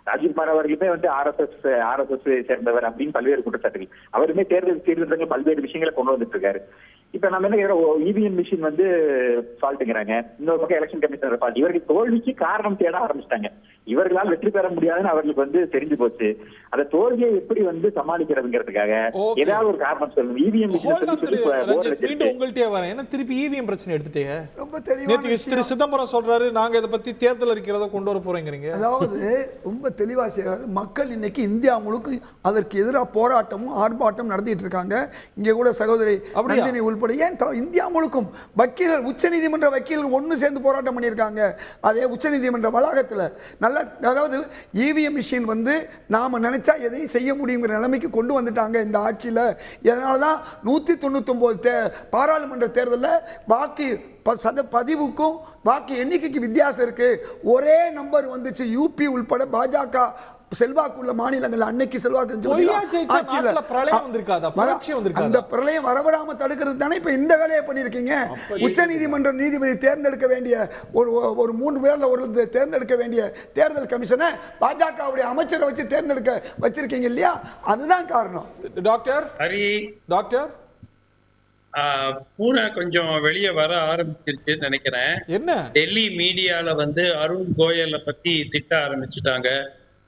ராஜீவ்குமார் அவர்களுமே வந்து RSS சேர்ந்தவர் அப்படின்னு பல்வேறு குற்றச்சாட்டுகள். அவருமே தேர்தல் சீர்திருத்தங்கள் பல்வேறு விஷயங்களை கொண்டு வந்துட்டு இருக்காரு. இப்ப நம்ம என்ன EVM மிஷின் வந்து ஃபால்ட்டுங்கிறாங்க, இன்னொரு பக்கம் எலெக்ஷன் கமிஷனர் ஃபால்ட். இவர்கள் தோல்விக்கு காரணம் தேட ஆரம்பிச்சிட்டாங்க. இவர்களால் வெற்றி பெற முடியாதுன்னு அவர்களுக்கு வந்து தெரிஞ்சு போச்சு. அந்த தோல்வியை எப்படி வந்து சமாளிக்கிறதுங்கிறதுக்காக ஏதாவது ஒரு காரணம் சொல்லணும். EVM உங்கள்கிட்ட வரேன். ஏன்னா திருப்பி EVM பிரச்சனை எடுத்துட்டீங்க. ரொம்ப தெளிவா திரு சிதம்பரம் சொல்றாரு, நாங்க இதை பத்தி தேர்தல் அறிக்கையில கொண்டு வர போறீங்க. அதாவது ரொம்ப தெளிவா செய்யறாரு. மக்கள் இன்னைக்கு இந்தியா முழுக்க அதற்கு எதிராக போராட்டமும் ஆர்ப்பாட்டம் நடத்திட்டு இருக்காங்க. இங்க கூட சகோதரி நந்தினி உள்பட ஏன் இந்தியா முழுக்கும் வக்கீல்கள், உச்ச நீதிமன்ற வக்கீல்கள் ஒன்று சேர்ந்து போராட்டம் பண்ணியிருக்காங்க. அதே உச்ச நீதிமன்ற வளாகத்தில் அதாவது EVM மிஷின் வந்து நாம நினைச்சா எதையும் செய்ய முடியுங்கிற நிலைமைக்கு கொண்டு வந்துட்டாங்க இந்த ஆட்சியில். இதனால தான் 199 பாராளுமன்ற தேர்தலில் வாக்கு பதிவுக்கும் வாக்கு எண்ணிக்கைக்கு வித்தியாசம் இருக்கு. ஒரே நம்பர் வந்துச்சு. UP உள்பட பாஜக செல்வாக்குள்ள மாநிலங்கள் அன்னைக்கு செல்வாக்கு அந்த பிரளயம் வரவிடாம தடுக்கிறது தானே இப்ப இந்த வேலையை பண்ணிருக்கீங்க. உச்ச நீதிமன்ற நீதிபதி தேர்ந்தெடுக்க வேண்டிய ஒரு 3 பேர்ல ஒரு தேர்ந்தெடுக்க வேண்டிய தேர்தல் கமிஷனை பாஜகவுடைய அமைச்சரை வச்சு தேர்ந்தெடுக்க வச்சிருக்கீங்க இல்லையா? அதுதான் காரணம். டாக்டர் பூனை கொஞ்சம் வெளியே வர ஆரம்பிச்சிருச்சுன்னு நினைக்கிறேன். என்ன டெல்லி மீடியால வந்து அருண் கோயலை பத்தி திட்ட ஆரம்பிச்சுட்டாங்க.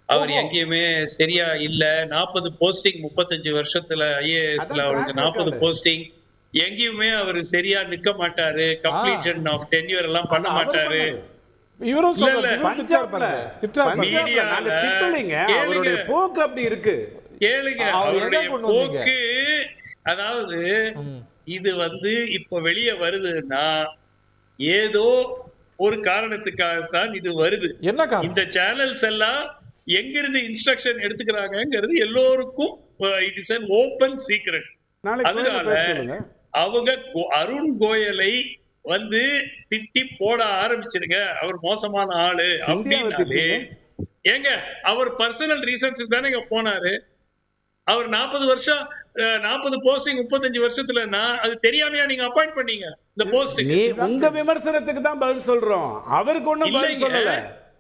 அவர் எங்கேயுமே சரியா இல்ல. 40 போஸ்டிங் 35 வருஷத்துல IASல அவருக்கு 40 போஸ்டிங், எங்கேயுமே அவர் சரியா நிக்க மாட்டாரு. கம்ப்ளீஷன் ஆஃப் டென்யூர் எல்லாம் பண்ண மாட்டாரு. இவரும் அவருடைய போக்கு அப்படி இருக்கு. கேளுங்க, அவருடைய போக்கு. அதாவது இது வந்து இப்ப வெளியே வருதுன்னா ஏதோ ஒரு காரணத்துக்காகத்தான் இது வருது. இந்த சேனல்ஸ் எல்லாம் எங்கிருந்து இன்ஸ்ட்ரக்ஷன் எடுத்துக்கிறாங்கிறது எல்லோருக்கும் it is an open secret. அதனால அவங்க அருண் கோயலை வந்து திட்டி போட ஆரம்பிச்சிருங்க, அவர் மோசமான ஆளு அப்படின்னாலே, ஏங்க அவர் பர்சனல் ரீசன்ஸ் தானே போனாரு. அவர் 40 வருஷம் 40 போஸ்டிங் 35 வருஷத்துலன்னா அது தெரியாமையா நீங்க அப்பாயிண்ட் பண்ணீங்க இந்த போஸ்டுக்கு? உங்க விமர்சனத்துக்கு தான் பதில் சொல்றோம், அவருக்கு ஒண்ணும் பதில் சொல்லல.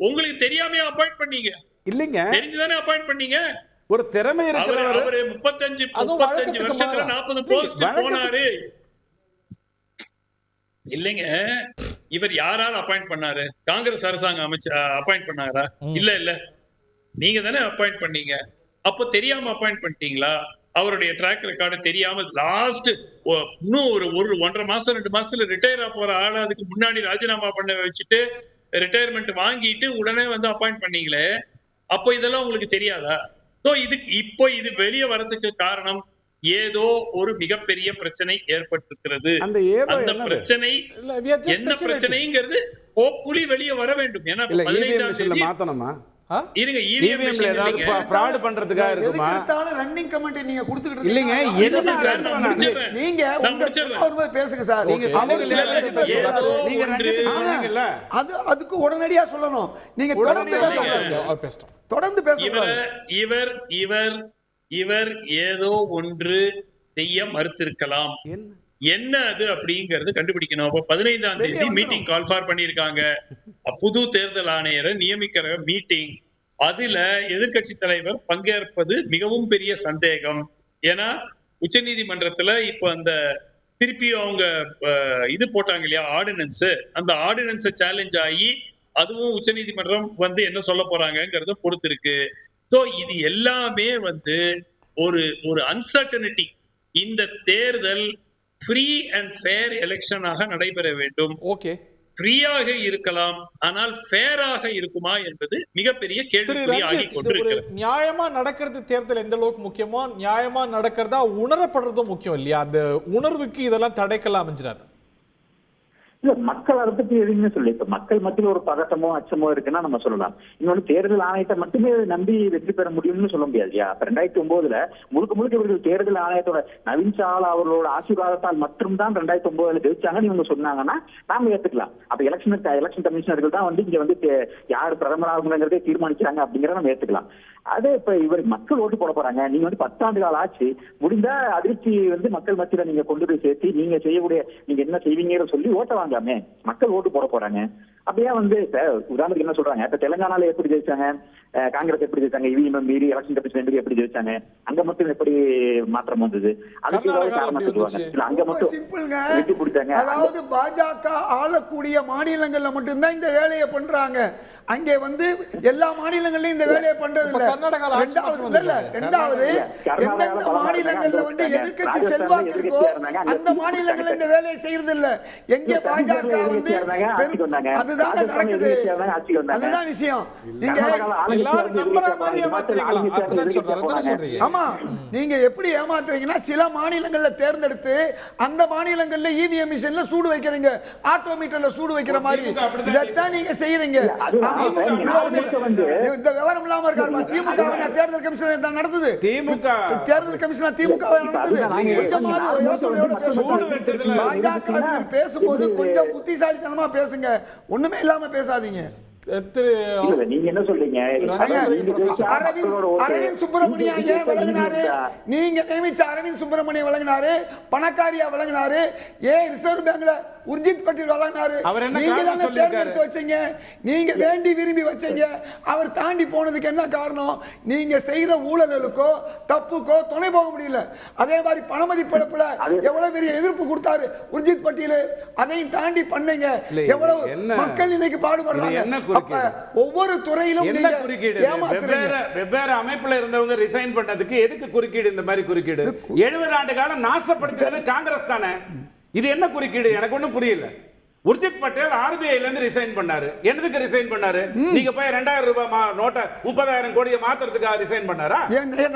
உங்களுக்கு தெரியாமையா அப்பாயிண்ட் பண்ணீங்க? இல்லைங்க, தெரிஞ்சுதானே அப்பாயிண்ட் பண்ணீங்க. ஒரு திறமை இருக்கிறவர். அவரு 35 வருஷத்துல 40 போஸ்ட் போனாரு. இல்லைங்க, இவர் யாரால அப்பாயிண்ட் பண்ணாரு? காங்கிரஸ் அரசாங்கம் அப்பாயிண்ட் பண்ணாரா? இல்ல நீங்க தானே அப்பாயிண்ட் பண்ணீங்க. அப்ப தெரியாம அப்பாயிண்ட் பண்ணிட்டீங்களா? அவருடைய ட்ராக் ரெக்கார்டு தெரியாம லாஸ்ட் இன்னும் ஒரு 1.5 மாசம் 2 மாசத்துல ரிட்டையர் ஆக போற ஆளு அதுக்கு முன்னாடி ராஜினாமா பண்ண வச்சுட்டு ரிட்டையர்மெண்ட் வாங்கிட்டு உடனே வந்து அப்பாயிண்ட் பண்ணீங்களே, அப்போ இதெல்லாம் உங்களுக்கு தெரியாதா? இப்போ இது வெளியே வரதுக்கு காரணம் ஏதோ ஒரு மிகப்பெரிய பிரச்சனை ஏற்பட்டிருக்கிறது. அந்த பிரச்சனை என்ன பிரச்சனைங்கிறது ஹோப்ஃபுல்லி வெளியே வர வேண்டும். ஏன்னா 15ஆம் தேதி மாத்தணுமா? இருங்க, இவிஎம்ல ஏதாவது ஃப்ராட் பண்றதுக்காக இருக்குமா? எதுக்கு ரன்னிங் கமெண்ட் நீங்க கொடுத்துக்கிட்டு இல்லைங்க, நீங்க உங்க பேசுங்க சார். நீங்க அதுக்கு உடனடியா சொல்லணும். நீங்க தொடர்ந்து பேசுங்க. இவர் ஏதோ ஒன்று செய்ய மறுத்திருக்கலாம். என்ன அது அப்படிங்கறது கண்டுபிடிக்கணும். அப்ப 15ஆம் தேதி மீட்டிங் கால் ஃபார் பண்ணிருக்காங்க. புது தேர்தல் ஆணையரை நியமிக்கிற மீட்டிங். அதுல எதிர்கட்சி தலைவர் பங்கேற்பது மிகவும் பெரிய சந்தேகம். ஏன்னா உச்ச நீதிமன்றத்துல இப்ப அந்த திருப்பி அவங்க இது போட்டாங்க இல்லையா, ஆர்டினன்ஸ். அந்த ஆர்டினன்ஸை சேலஞ்ச் ஆகி அதுவும் உச்ச நீதிமன்றம் வந்து என்ன சொல்ல போறாங்கிறத பொறுத்து இருக்கு. சோ இது எல்லாமே வந்து ஒரு அன்சர்டனிட்டி. இந்த தேர்தல் ஃப்ரீ அண்ட் ஃபேர் எலெக்ஷனாக நடைபெற வேண்டும். ஓகே, ஃப்ரீயாக இருக்கலாம், ஆனால் ஃபேராக இருக்குமா என்பது மிகப்பெரிய கேள்விக்குறியாகி கொண்டிருக்கிறது. நியாயமா நடக்கிறது தேர்தல் எந்த அளவுக்கு முக்கியமோ நியாயமா நடக்கிறதா உணரப்படுறதும் முக்கியம் இல்லையா? அந்த உணர்வுக்கு இதெல்லாம் தடைக்கலாம் அமைஞ்சிடாது. இல்ல, மக்கள் அதை பத்தி எதுவுமே சொல்லி, இப்ப மக்கள் மத்தியில் ஒரு பதட்டமோ அச்சமோ இருக்குன்னா நம்ம சொல்லலாம். இன்னொன்னு, தேர்தல் ஆணையத்தை மட்டுமே நம்பி வெற்றி பெற முடியும்னு சொல்ல முடியாது இல்லையா? அப்ப 2009 முழுக்க இவர்கள் தேர்தல் ஆணையத்தோட நவீன் சாவ்லா அவர்களோட ஆசீர்வாதத்தால் மட்டும்தான் 2009 ஜெயிச்சாங்கன்னு இவங்க சொன்னாங்கன்னா நாம ஏத்துக்கலாம். அப்ப எலெக்ஷன் கமிஷனர்கள் தான் வந்து இங்க வந்து யார் பிரதமராகுங்கிறதே தீர்மானிக்கிறாங்க அப்படிங்கிறத நம்ம ஏத்துக்கலாம். அதே இப்ப இவர் மக்கள் ஓட்டு போட போறாங்க. நீங்க வந்து 10 ஆண்டு கால ஆச்சு, முடிந்தா அதிர்ச்சி வந்து மக்கள் மத்தியில நீங்க கொண்டு போய் சேர்த்து நீங்க செய்யக்கூடிய நீங்க என்ன செய்வீங்கன்னு சொல்லி ஓட்ட வாங்காமே. மக்கள் ஓட்டு போட போறாங்க. அப்படியே வந்து உதாரணத்துக்கு என்ன சொல்றாங்க, இப்ப தெலுங்கானால எப்படி ஜெயிச்சாங்க, காங்கிரஸ் எப்படி ஜெயிச்சாங்க, இவிஎம் மீறி எலெக்ஷன் கமிஷன் எப்படி ஜெயிச்சாங்க, அங்க மட்டும் எப்படி மாற்றம் வந்தது, அதுக்கு ஏதாவது காரணம் சொல்லுவாங்க. அங்க மட்டும் வெற்றி பிடிச்சாங்க. அதாவது பாஜக ஆளக்கூடிய மாநிலங்கள்ல மட்டும்தான் இந்த வேலையை பண்றாங்க. அங்கே வந்து எல்லா மாநிலங்கள்லயும் இந்த வேலையை பண்றது இல்ல. ரெண்டாவது எந்தெந்த மாநிலங்கள்ல வந்து எதிர்க்கட்சி செல்வாக்கு இருக்கோ அந்த மாநிலங்கள்ல இந்த வேலையை செய்யறது இல்ல. எங்க பாஜக வந்து அதுதான் நடக்குது. அதுதான் விஷயம். நீங்க ஆமா, நீங்க எப்படி ஏமாத்துறீங்கன்னா சில மாநிலங்கள்ல தேர்ந்தெடுத்து அந்த மாநிலங்கள்ல இவிஎம் மிஷின்ல சூடு வைக்கிறீங்க, ஆட்டோமீட்டர்ல சூடு வைக்கிற மாதிரி. இதைத்தான் நீங்க செய்யறீங்க. இந்த விவரம் இல்லாம இருக்காரு. திமுக தேர்தல் கமிஷன் நடந்தது. தேர்தல் கமிஷன் திமுக நடந்தது. பேசும்போது கொஞ்சம் புத்திசாலித்தனமா பேசுங்க, ஒண்ணுமே இல்லாம பேசாதீங்க. நீங்க என்ன சொல்றீங்க? அரவிந்த் சுப்பிரமணியம் ஏன் விளங்கினாரு? நீங்க நியமிச்ச அரவிந்த் சுப்பிரமணியம் விளங்கினாரு, பணக்காரியா விளங்கினாரு, ஏன் ரிசர்வ் பேங்க்ல உர்ஜித் பட்டேல் விளங்கினாரு. நீங்க தானே தேர்ந்தெடுத்து வச்சீங்க, நீங்க வேண்டி விரும்பி வச்சீங்க. அவர் தாண்டி போனதுக்கு என்ன காரணம்? நீங்க செய்த ஊழலுக்கோ தப்புக்கோ துணை போக முடியல. அதே மாதிரி பணமதிப்பிழப்புல எவ்வளவு பெரிய எதிர்ப்பு கொடுத்தாரு உர்ஜித் பட்டேல், அதையும் தாண்டி பண்ணீங்க. எவ்வளவு மக்கள் இன்னைக்கு பாடுபடுறாங்க. ஒவ்வொரு துறையிலும் வெவ்வேறு அமைப்புல இருந்தவங்க ரிசைன் பண்ணதுக்கு எதுக்கு குறுக்கீடு? இந்த மாதிரி குறுக்கீடு 70 ஆண்டு காலம் நாசப்படுத்துறது காங்கிரஸ் தானே. இது என்ன குறுக்கீடு? எனக்கு ஒண்ணும் புரியல. உர்ஜித் பட்டேல் RBI ல இருந்து ரிசைன் பண்ணாரு. என்னதுக்கு ரிசைன் பண்ணாரு? நீங்க போய் 2000 ரூபாய் நோட்டை 30,000 கோடியை மாத்துறதுக்காக ரிசைன் பண்ணாரா?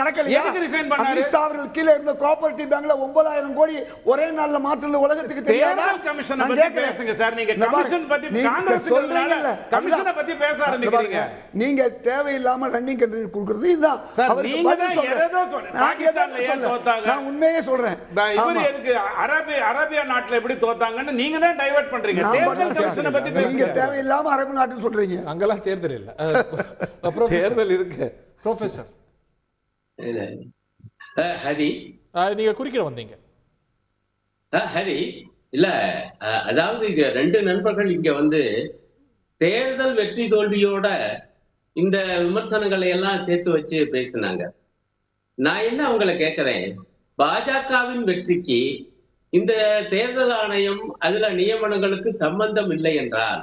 நடக்கலையா? எதுக்கு ரிசைன் பண்ணாரு? அமித் ஷா அவர்கள் கீழே இருந்த கோஆபரேட்டிவ் பேங்க்ல 9,000 கோடி ஒரே நாள்ல மாத்துறது உலகத்துக்கு தெரியாதா? தேர்தல் கமிஷனை பத்தி பேசுங்க சார். நீங்க கமிஷன் பத்தி காங்கிரஸ் சொல்றீங்கல்ல, கமிஷனை பத்தி பேச ஆரம்பிக்கிறீங்க. நீங்க தேவையில்லாம ரன்னிங் கண்ட்ரி கொடுக்கிறது இதுதான். சார் அவருக்கு நீங்க பதில் தான் சொல்றேன். ஏதோ சொல்றீங்க. பாகிஸ்தான்ல ஏன் தோத்தாங்க? நான் உண்மையே சொல்றேன். இவரு எதுக்கு அரேபியா நாட்டுல எப்படி தோத்தாங்கன்னு நீங்க தான் டைவர்ட் பண்றீங்க. தேர்தல் கமிஷனை பத்தி நீங்க பேசுங்க. தேவையில்லாம அரபு நாட்டுன்னு சொல்றீங்க. அங்கெல்லாம் தேர்தல் இல்ல. தேர்தல் இருக்கு. ப்ரொஃபசர் ஹரி நீங்க குறுக்கிட வந்தீங்க. ஹரி இல்ல, அதாவது இங்க 2 நண்பர்கள் இங்க வந்து தேர்தல் வெற்றி தோல்வியோட இந்த விமர்சனங்களை எல்லாம் சேர்த்து வச்சு பேசினாங்க. நான் என்ன அவங்களை கேட்கிறேன், பாஜகவின் வெற்றிக்கு இந்த தேர்தல் ஆணையம் அதுல நியமனங்களுக்கு சம்பந்தம் இல்லை என்றால்,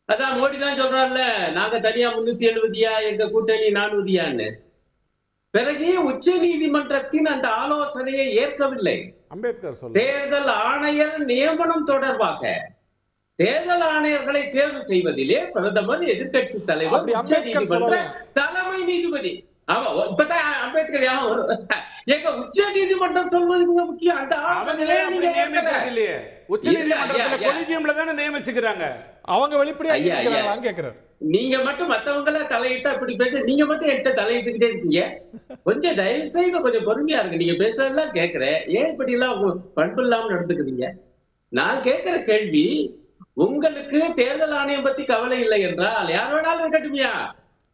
அதான் மோடி தான் சொல்றாருல, நாங்க தனியா 370 எங்க கூட்டணி 400 பிறகு உச்ச நீதிமன்றத்தின் அந்த ஆலோசனையை ஏற்கவில்லை. அம்பேத்கர் சொல்ல தேர்தல் ஆணையர் நியமனம் தொடர்பாக தேர்தல் ஆணையர்களை தேர்வு செய்வதிலே பிரதமர், எதிர்கட்சி தலைவர், அப்படி உச்ச அம்பேத்கர் நீதிமன்ற சொல்லல. தலைமை நீதிபதி. இப்பதான் அம்பேத்கர் எங்க உச்ச நீதிமன்றம் சொல்வது முக்கியம். அந்த அவங்களே அப்படி நியமிக்கிறது இல்லையே. உச்சநீதிமன்றத்துல கொலிஜியம்ல தானே நியமிச்சுக்கிறாங்க. அவங்க வெளிப்படையா நியமிக்கிறாங்களான்னு கேக்குறாரு. நீங்க மட்டும் மத்தவங்கள தலையிட்டா இப்படி பேச, நீங்க மட்டும் என்கிட்ட தலையிட்டுக்கிட்டே இருக்கீங்க. கொஞ்சம் தயவு செய்து கொஞ்சம் பொறுமையா இருக்கு. நீங்க பேசுறதெல்லாம் கேட்கிறேன், ஏன் இப்படி எல்லாம் பண்பு இல்லாம நடந்துக்கிறீங்க? நான் கேட்கிற கேள்வி, உங்களுக்கு தேர்தல் ஆணையம் பத்தி கவலை இல்லை என்றால் யார் வேணாலும் இருக்கட்டுமியா?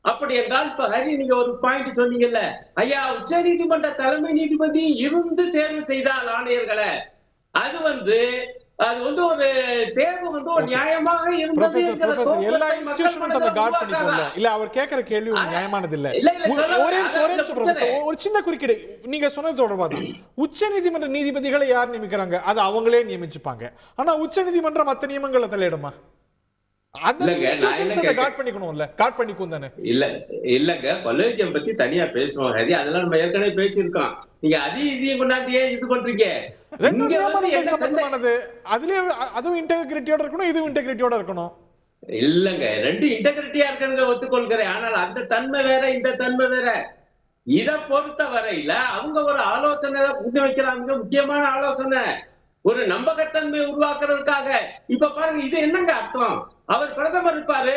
அப்படி என்றால் இப்ப ஹரி நீங்க ஒரு பாயிண்ட் சொன்னீங்கல்ல, ஐயா உச்ச நீதிமன்ற தலைமை நீதிபதி இருந்து தேர்வு செய்தால் ஆணையர்களை, அது வந்து ஒரு தேர்வு வந்து ஒரு நியாயமாக இருந்தது. எல்லா இன்ஸ்டிடியூஷனும் தன்னை கார்ட் பண்ணிக்கோங்க. இல்ல அவர் கேக்குற கேள்வி நியாயமானது இல்ல. ஒரு சின்ன குறுக்கீடு நீங்க சொன்னது தொடர்பா தான். உச்ச நீதிமன்ற நீதிபதிகளை யார் நியமிக்கிறாங்க? அது அவங்களே நியமிச்சுப்பாங்க. ஆனா உச்ச நீதிமன்றம் மத்த நியமங்களை தலையிடுமா? இல்லங்க, கொலேஜியம் பத்தி தனியா பேசுவோம் ஹரி, அதெல்லாம் நம்ம ஏற்கனவே பேசியிருக்கோம். நீங்க இதையும் கொண்டாந்து ஏன் இது பண்றீங்க? அதுவும் இன்டெகிரிட்டியோட இருக்கணும், இதுவும் இன்டெகிரிட்டியோட இருக்கணும். இல்லங்க, 2 இன்டெகிரிட்டியா இருக்கிறத ஒத்துக்கொள்கிறேன். ஆனால் அந்த தன்மை வேற, இந்த தன்மை வேற. இத பொறுத்த வரையில அவங்க ஒரு ஆலோசனை வைக்கிறாங்க, முக்கியமான ஆலோசனை, ஒரு நம்பகத்தன்மை உருவாக்குறதுக்காக. இப்ப பாருங்க, இது என்னங்க அர்த்தம்? அவர் பிரதமர் இருப்பாரு,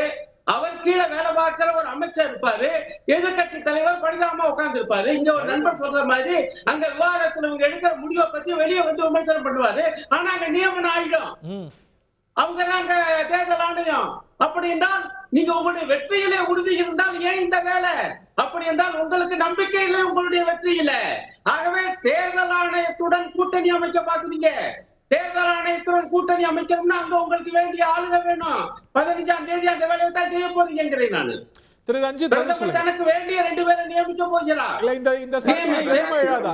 அவர் கீழே வேலை பார்க்கிற ஒரு அமைச்சர் இருப்பாரு, எதிர்கட்சி தலைவர் பரிதாபமா உட்கார்ந்து இருப்பாரு. இங்க ஒரு நண்பர் சொல்ற மாதிரி அங்க விவாதத்துல இவங்க எடுக்கிற முடிவை பத்தி வெளியே வந்து விமர்சனம் பண்ணுவாரு. ஆனா அங்க நியமனம் ஆயிடும். அவங்க தாங்க தேர்தல் ஆணையம். அப்படி என்றால் நீங்க உங்களுடைய வெற்றியிலே உறுதி இருந்தால் ஏன் இந்த வேலை? அப்படி என்றால் உங்களுக்கு நம்பிக்கை இல்லை உங்களுடைய வெற்றியில. ஆகவே தேர்தல் ஆணையத்துடன் கூட்டணி அமைக்க பாக்குறீங்க. தேர்தல் ஆணையத்துடன் கூட்டணி அமைக்கணும்னா அங்க உங்களுக்கு வேண்டிய ஆளுங்க வேணும். 15ஆம் தேதி அந்த வேலையை தான் செய்ய போறீங்கிறேன் நான். திரு ரஞ்சித் தனக்கு வேண்டிய 2 பேரை நியமிக்க போகிறார். இல்ல இந்த சந்தேகம் எழாதா?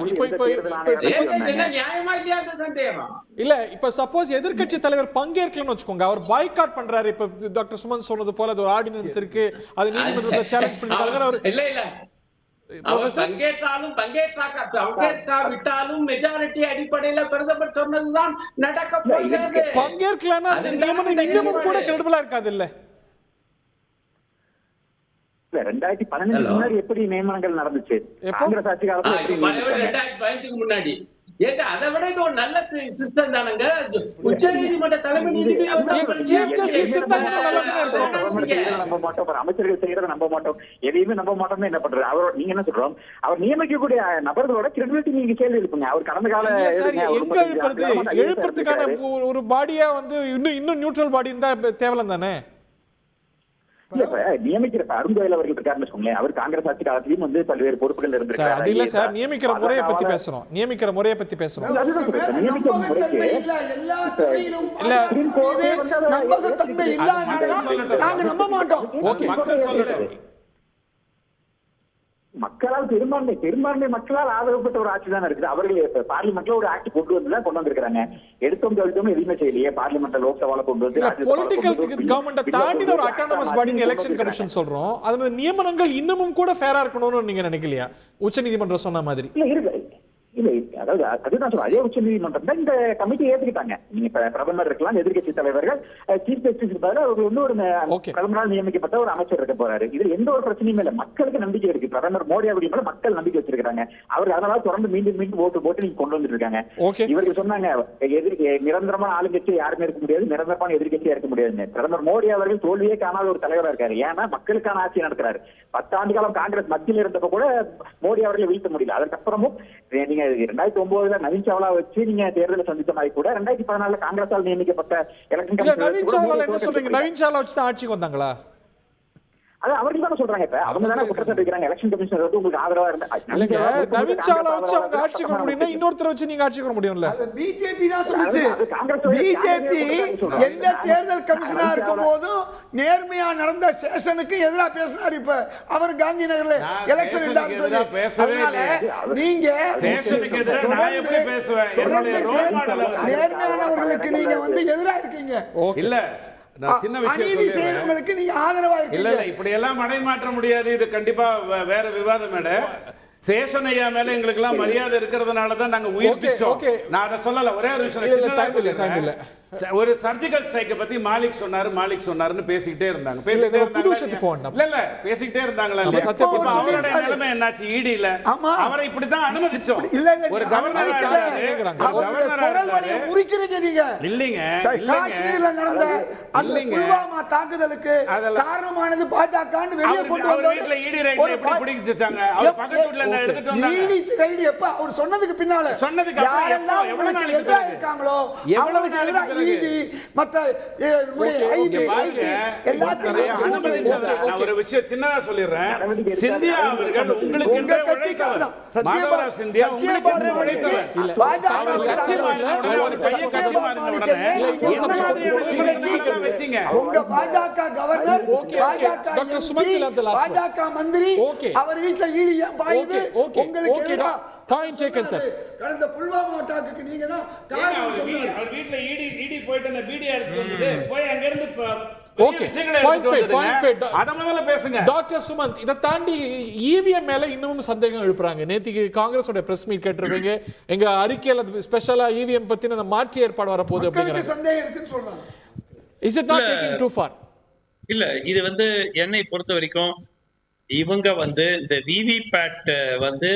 என்ன நியாயமா இல்லையா அந்த சந்தேகம்? இல்ல இப்ப சப்போஸ் எதிர்க்கட்சி தலைவர் பங்கேற்கலன்னு வச்சுக்கோங்க, அவர் பாய்காட் பண்றாரு. இப்ப டாக்டர் சுமன் சொன்னது போல ஒரு ஆர்டினன்ஸ் இருக்கு, அது நீதிமன்றத்துல சேலஞ்ச் பண்ணிட்டாங்க. இல்ல அவர் பங்கேற்காவிட்டாலும் மெஜாரிட்டி அடிப்படையில பிரதமர் சொன்னதுதான் நடக்க போகிறது. பங்கேற்கலன்னா இன்னமும் கூட கிரெடிபிளா இருக்காது இல்ல? 2015 முன்னாடி எப்படி நியமனங்கள் நடந்துச்சு? காங்கிரஸ் ஆட்சி காலத்துல 2015 முன்னாடி அதை விட இது ஒரு நல்ல சிஸ்டம் தானங்க. உச்ச நீதிமன்ற தலைமை நீதிபதி நம்ப மாட்டோம், அமைச்சர்கள் செய்யறத நம்ப மாட்டோம், எதையுமே நம்ப மாட்டோம். என்ன பண்றது? அவர் நீங்க என்ன சொல்றோம், அவர் நியமிக்கக்கூடிய நபர்களோட கிரெடிபிலிட்டி நீங்க கேள்வி எழுப்புங்க. அவர் கடந்த கால எழுப்புறதுக்கான ஒரு பாடியா வந்து இன்னும் நியூட்ரல் பாடி இருந்தா தேவலம் தானே? நியமிக்கிற அருண்கோயில் அவர்கள் இருக்காருன்னு சொன்னேன். அவர் காங்கிரஸ் ஆட்சி காலத்திலும் வந்து பல்வேறு பொறுப்புகள் இருந்திருக்காரு. அது இல்ல சார், நியமிக்கிற முறையை பத்தி பேசுறோம். நியமிக்கிற முறையை பத்தி பேசுறோம். மக்களால் பெரும்பான்மை மக்களால் ஆதரவுப்பட்ட ஒரு ஆட்சி தான் இருக்குது. அவர்கள் பார்லிமெண்ட்ல ஒரு ஆக்ட் கொண்டு வந்திருக்காங்க. எடுத்தோம் தவிர்த்தோம் எதுவுமே செய்யலையே. பார்லிமெண்ட்ல லோக்சபால கொண்டு வந்து பொலிட்டிக்கல் கவர்மெண்ட் தாண்டி ஒரு அட்டானமஸ் பாடி எலெக்ஷன் கமிஷன் சொல்றோம். அதனால நியமனங்கள் இன்னமும் கூட ஃபேரா இருக்கணும்னு நீங்க நினைக்கலையா? உச்ச நீதிமன்றம் சொன்ன மாதிரி இல்ல அதாவது அதுதான் சொல்றேன், அதே உச்ச நீதிமன்றம் தான் இந்த கமிட்டி ஏத்துக்கிட்டாங்க. நீங்க பிரதமர் இருக்கலாம், எதிர்கட்சி தலைவர்கள், சீஃப் ஜஸ்டிஸ் பதிலாக அவர் வந்து ஒரு பிரதமரால் நியமிக்கப்பட்ட ஒரு அமைச்சர் இருக்க போறாரு. இதுல எந்த ஒரு பிரச்சனையும் இல்ல. மக்களுக்கு நம்பிக்கை இருக்கு. பிரதமர் மோடி அப்படிங்கிற மக்கள் நம்பிக்கை வச்சிருக்காங்க. அவர் அதனால தொடர்ந்து மீண்டும் மீண்டும் ஓட்டு போட்டு நீங்க கொண்டு வந்துட்டு இருக்காங்க. இவர்கள் சொன்னாங்க நிரந்தரமான ஆளுங்கட்சி யாருமே இருக்க முடியாது, நிரந்தரமான எதிர்கட்சியா இருக்க முடியாதுன்னு. பிரதமர் மோடி அவர்கள் தோல்வியே காணாத ஒரு தலைவராக இருக்காரு. ஏன்னா மக்களுக்கான ஆட்சி நடத்துறாரு. 10 ஆண்டு காலம் காங்கிரஸ் மத்தியில் இருந்தப்ப கூட மோடி அவர்களை வீழ்த்த முடியல. அதுக்கப்புறமும் நீங்க 2009 நவீன் சாவ்லா வச்சு நீங்க தேர்தலை சந்தித்த மாதிரி கூட 2014 காங்கிரஸால் நியமிக்கப்பட்ட எலெக்ஷன் நவீன் சாவ்லா வச்சு தான் ஆட்சிக்கு வந்தாங்களா? அது அவர்கள் தானே சொல்றாங்க. இப்ப அவங்க தானே குற்றச்சாட்டு வைக்கிறாங்க. எலெக்ஷன் கமிஷனர் வந்து உங்களுக்கு ஆதரவா இருந்தா நவீன் சாவ்லா வச்சு அவங்க ஆட்சிக்கு வர முடியும்னா இன்னொருத்தர் வச்சு நீங்க ஆட்சிக்கு வர முடியும்ல? பிஜேபி தான் சொல்லுச்சு. பிஜேபி எந்த தேர்தல் கமிஷனா இருக்கும் போதும் நேர்மையா நடந்த சேஷனுக்கு எதிராக பேசினார். இப்ப அவர் காந்தி நகர்ல எலெக்ஷன் நீங்க நேர்மையானவர்களுக்கு நீங்க வந்து எதிராக இருக்கீங்க. இல்ல சின்ன விஷயம் நீங்க ஆதரவா இல்ல இப்படி எல்லாம் மடைமாற்ற முடியாது. இது கண்டிப்பா வேற விவாதம். சேஷன் ஐயா மேல எங்களுக்கு எல்லாம் மரியாதை இருக்கிறதுனாலதான் நாங்க உயிர்ப்பிச்சோம். நான் அதை சொல்லல. ஒரே ஒரு விஷயம், ஒரு சர்ஜிக்கல் ஸ்ட்ரைக்கை பத்தி மாலிக் சொன்னாருன்னு பேசிக்கிட்டே இருந்தாங்க. பேசிக்கிட்டே இருந்தாங்களா? அவரோட நிலைமை என்னாச்சு? ஈடில அவரை இப்படிதான் அனுமதிச்சோம். ஒரு கவர்னர் இல்லைங்க. காஷ்மீர்ல நடந்த அந்த புல்வாமா தாக்குதலுக்கு காரணமானது பாஜகன்னு வெளியே கொண்டு வந்தாங்க. வீட்ல ஈடி ரைட் எப்படி பிடிச்சிட்டாங்க? அவர் பக்கத்து வீட்ல இருந்து எடுத்துட்டு வந்தாங்க. ஈடி ரைட் எப்ப அவர் சொன்னதுக்கு பின்னால யாரெல்லாம் எவ்வளவு எதிராக இருக்காங்களோ அவங்களுக்கு எதிராக ஈடி மத்த ஒரு விஷயம் சின்னதா சொல்லிடுறேன். சிந்தியா அவர்கள் உங்களுக்கு பாஜக கவர்னர், பாஜக மந்திரி அவர் வீட்டுல ஈடி ஏன் பாயுது? உங்களுக்கு பாயிண்ட் டேக்கன் சார். கடந்த புல்வாமா அட்டாக்குக்கு நீங்க தான் காரணம் சொன்னீங்க. அவர் வீட்ல ஈடி போயிட்டு அந்த பீடி எடுத்து வந்து போய் அங்க இருந்து ஓகே பாயிண்ட் அத முதல்ல பேசுங்க. டாக்டர் சுமந்த், இத தாண்டி இவிஎம் மேல இன்னும் சந்தேகம் எழுப்புறாங்க. நேத்திக்கு காங்கிரஸோட பிரஸ் மீட் கேட்டிருப்பீங்க. எங்க அறிக்கையில ஸ்பெஷலா இவிஎம் பத்தின மாற்று ஏற்பாடு வர போகுது அப்படிங்கறாங்க. சந்தேகம் இருக்குன்னு சொல்றாங்க. Is it not taking to for? இல்ல, இது வந்து என்னை பொறுத்த வரைக்கும் இவங்க வந்து இந்த விவிபேட் வந்து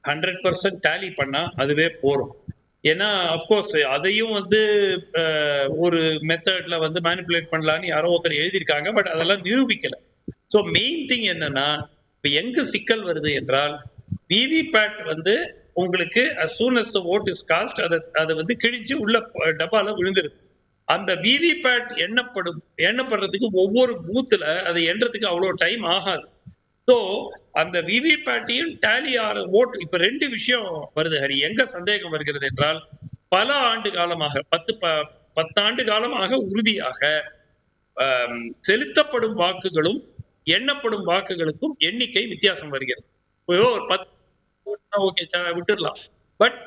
100% டேலி பண்ணா அதுவே போறோம். ஏன்னா அப்கோர்ஸ் அதையும் வந்து ஒரு மெத்தட்ல வந்து மேனிபுலேட் பண்ணலான்னு யாரோ ஒருத்தர் எழுதியிருக்காங்க. பட் அதெல்லாம் நிரூபிக்கல. ஸோ மெயின் திங் என்னன்னா, இப்ப எங்க சிக்கல் வருது என்றால், விவிபேட் வந்து உங்களுக்கு as soon as the vote is cast அதை வந்து கிழிச்சு உள்ள டப்பால விழுந்துருது. அந்த விவிபேட் எண்ணப்படுறதுக்கு ஒவ்வொரு பூத்துல அதை எண்றதுக்கு அவ்வளவு டைம் ஆகாது. ஸோ அந்த விவிபேட்டையும் டேலி ஆகிற ஓட்டு இப்ப 2 விஷயம் வருது ஹரி. எங்க சந்தேகம் வருகிறது என்றால், பல ஆண்டு காலமாக 10 ஆண்டு காலமாக உறுதியாக செலுத்தப்படும் வாக்குகளும் எண்ணப்படும் வாக்குகளுக்கும் எண்ணிக்கை வித்தியாசம் வருகிறது. ஒரு 10 ஓகே விட்டுடலாம். பட்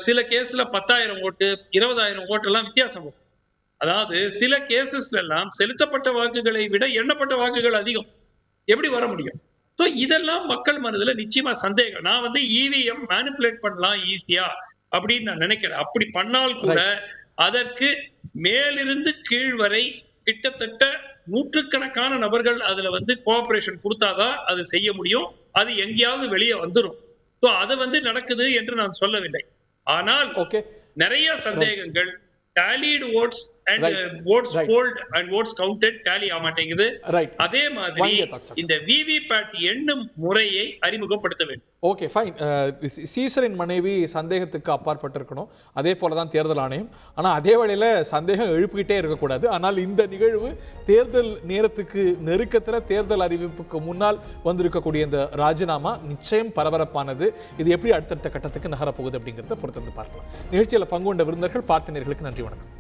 சில கேஸ்ல 10,000 ஓட்டு 20,000 ஓட்டு எல்லாம் வித்தியாசம் வரும். அதாவது சில கேசஸ்ல எல்லாம் செலுத்தப்பட்ட வாக்குகளை விட எண்ணப்பட்ட வாக்குகள் அதிகம். எப்படி வர முடியும்? சோ இதெல்லாம் மக்கள் மனதுல நிச்சயமா சந்தேகம். நான் வந்து இவிஎம் மேனிபுலேட் பண்ணலாம் ஈஸியா அப்படின்னு நான் நினைக்கிறேன். அப்படி பண்ணால் கூட அதற்கு மேலிருந்து கீழ் வரை கிட்டத்தட்ட நூற்றுக்கணக்கான நபர்கள் அதுல வந்து கோஆபரேஷன் கொடுத்தாதான் அது செய்ய முடியும். அது எங்கேயாவது வெளியே வந்துடும். சோ அது வந்து நடக்குது என்று நான் சொல்லவில்லை. ஆனால் நிறைய சந்தேகங்கள் tallied votes and votes polled and votes counted tally ஆக மாட்டேங்குது. அதே மாதிரி இந்த விவிபேட் எண்ணும் முறையை அறிமுகப்படுத்த வேண்டும். Okay fine. சீசரின் மனைவி சந்தேகத்துக்கு அப்பாற்பட்டிருக்கணும். அதே போல தான் தேர்தல் ஆணையம். ஆனால் அதே வேளையில் சந்தேகம் எழுப்பிக்கிட்டே இருக்கக்கூடாது. ஆனால் இந்த நிகழ்வு தேர்தல் நேரத்துக்கு நெருக்கத்தில் தேர்தல் அறிவிப்புக்கு முன்னால் வந்திருக்கக்கூடிய இந்த ராஜினாமா நிச்சயம் பரபரப்பானது. இது எப்படி அடுத்தடுத்த கட்டத்துக்கு நகரப்போகுது அப்படிங்கிறத பொறுத்திருந்து பார்க்கலாம். நிகழ்ச்சியில் பங்கு கொண்ட விருந்தினர்கள் பார்த்தனர்களுக்கு நன்றி, வணக்கம்.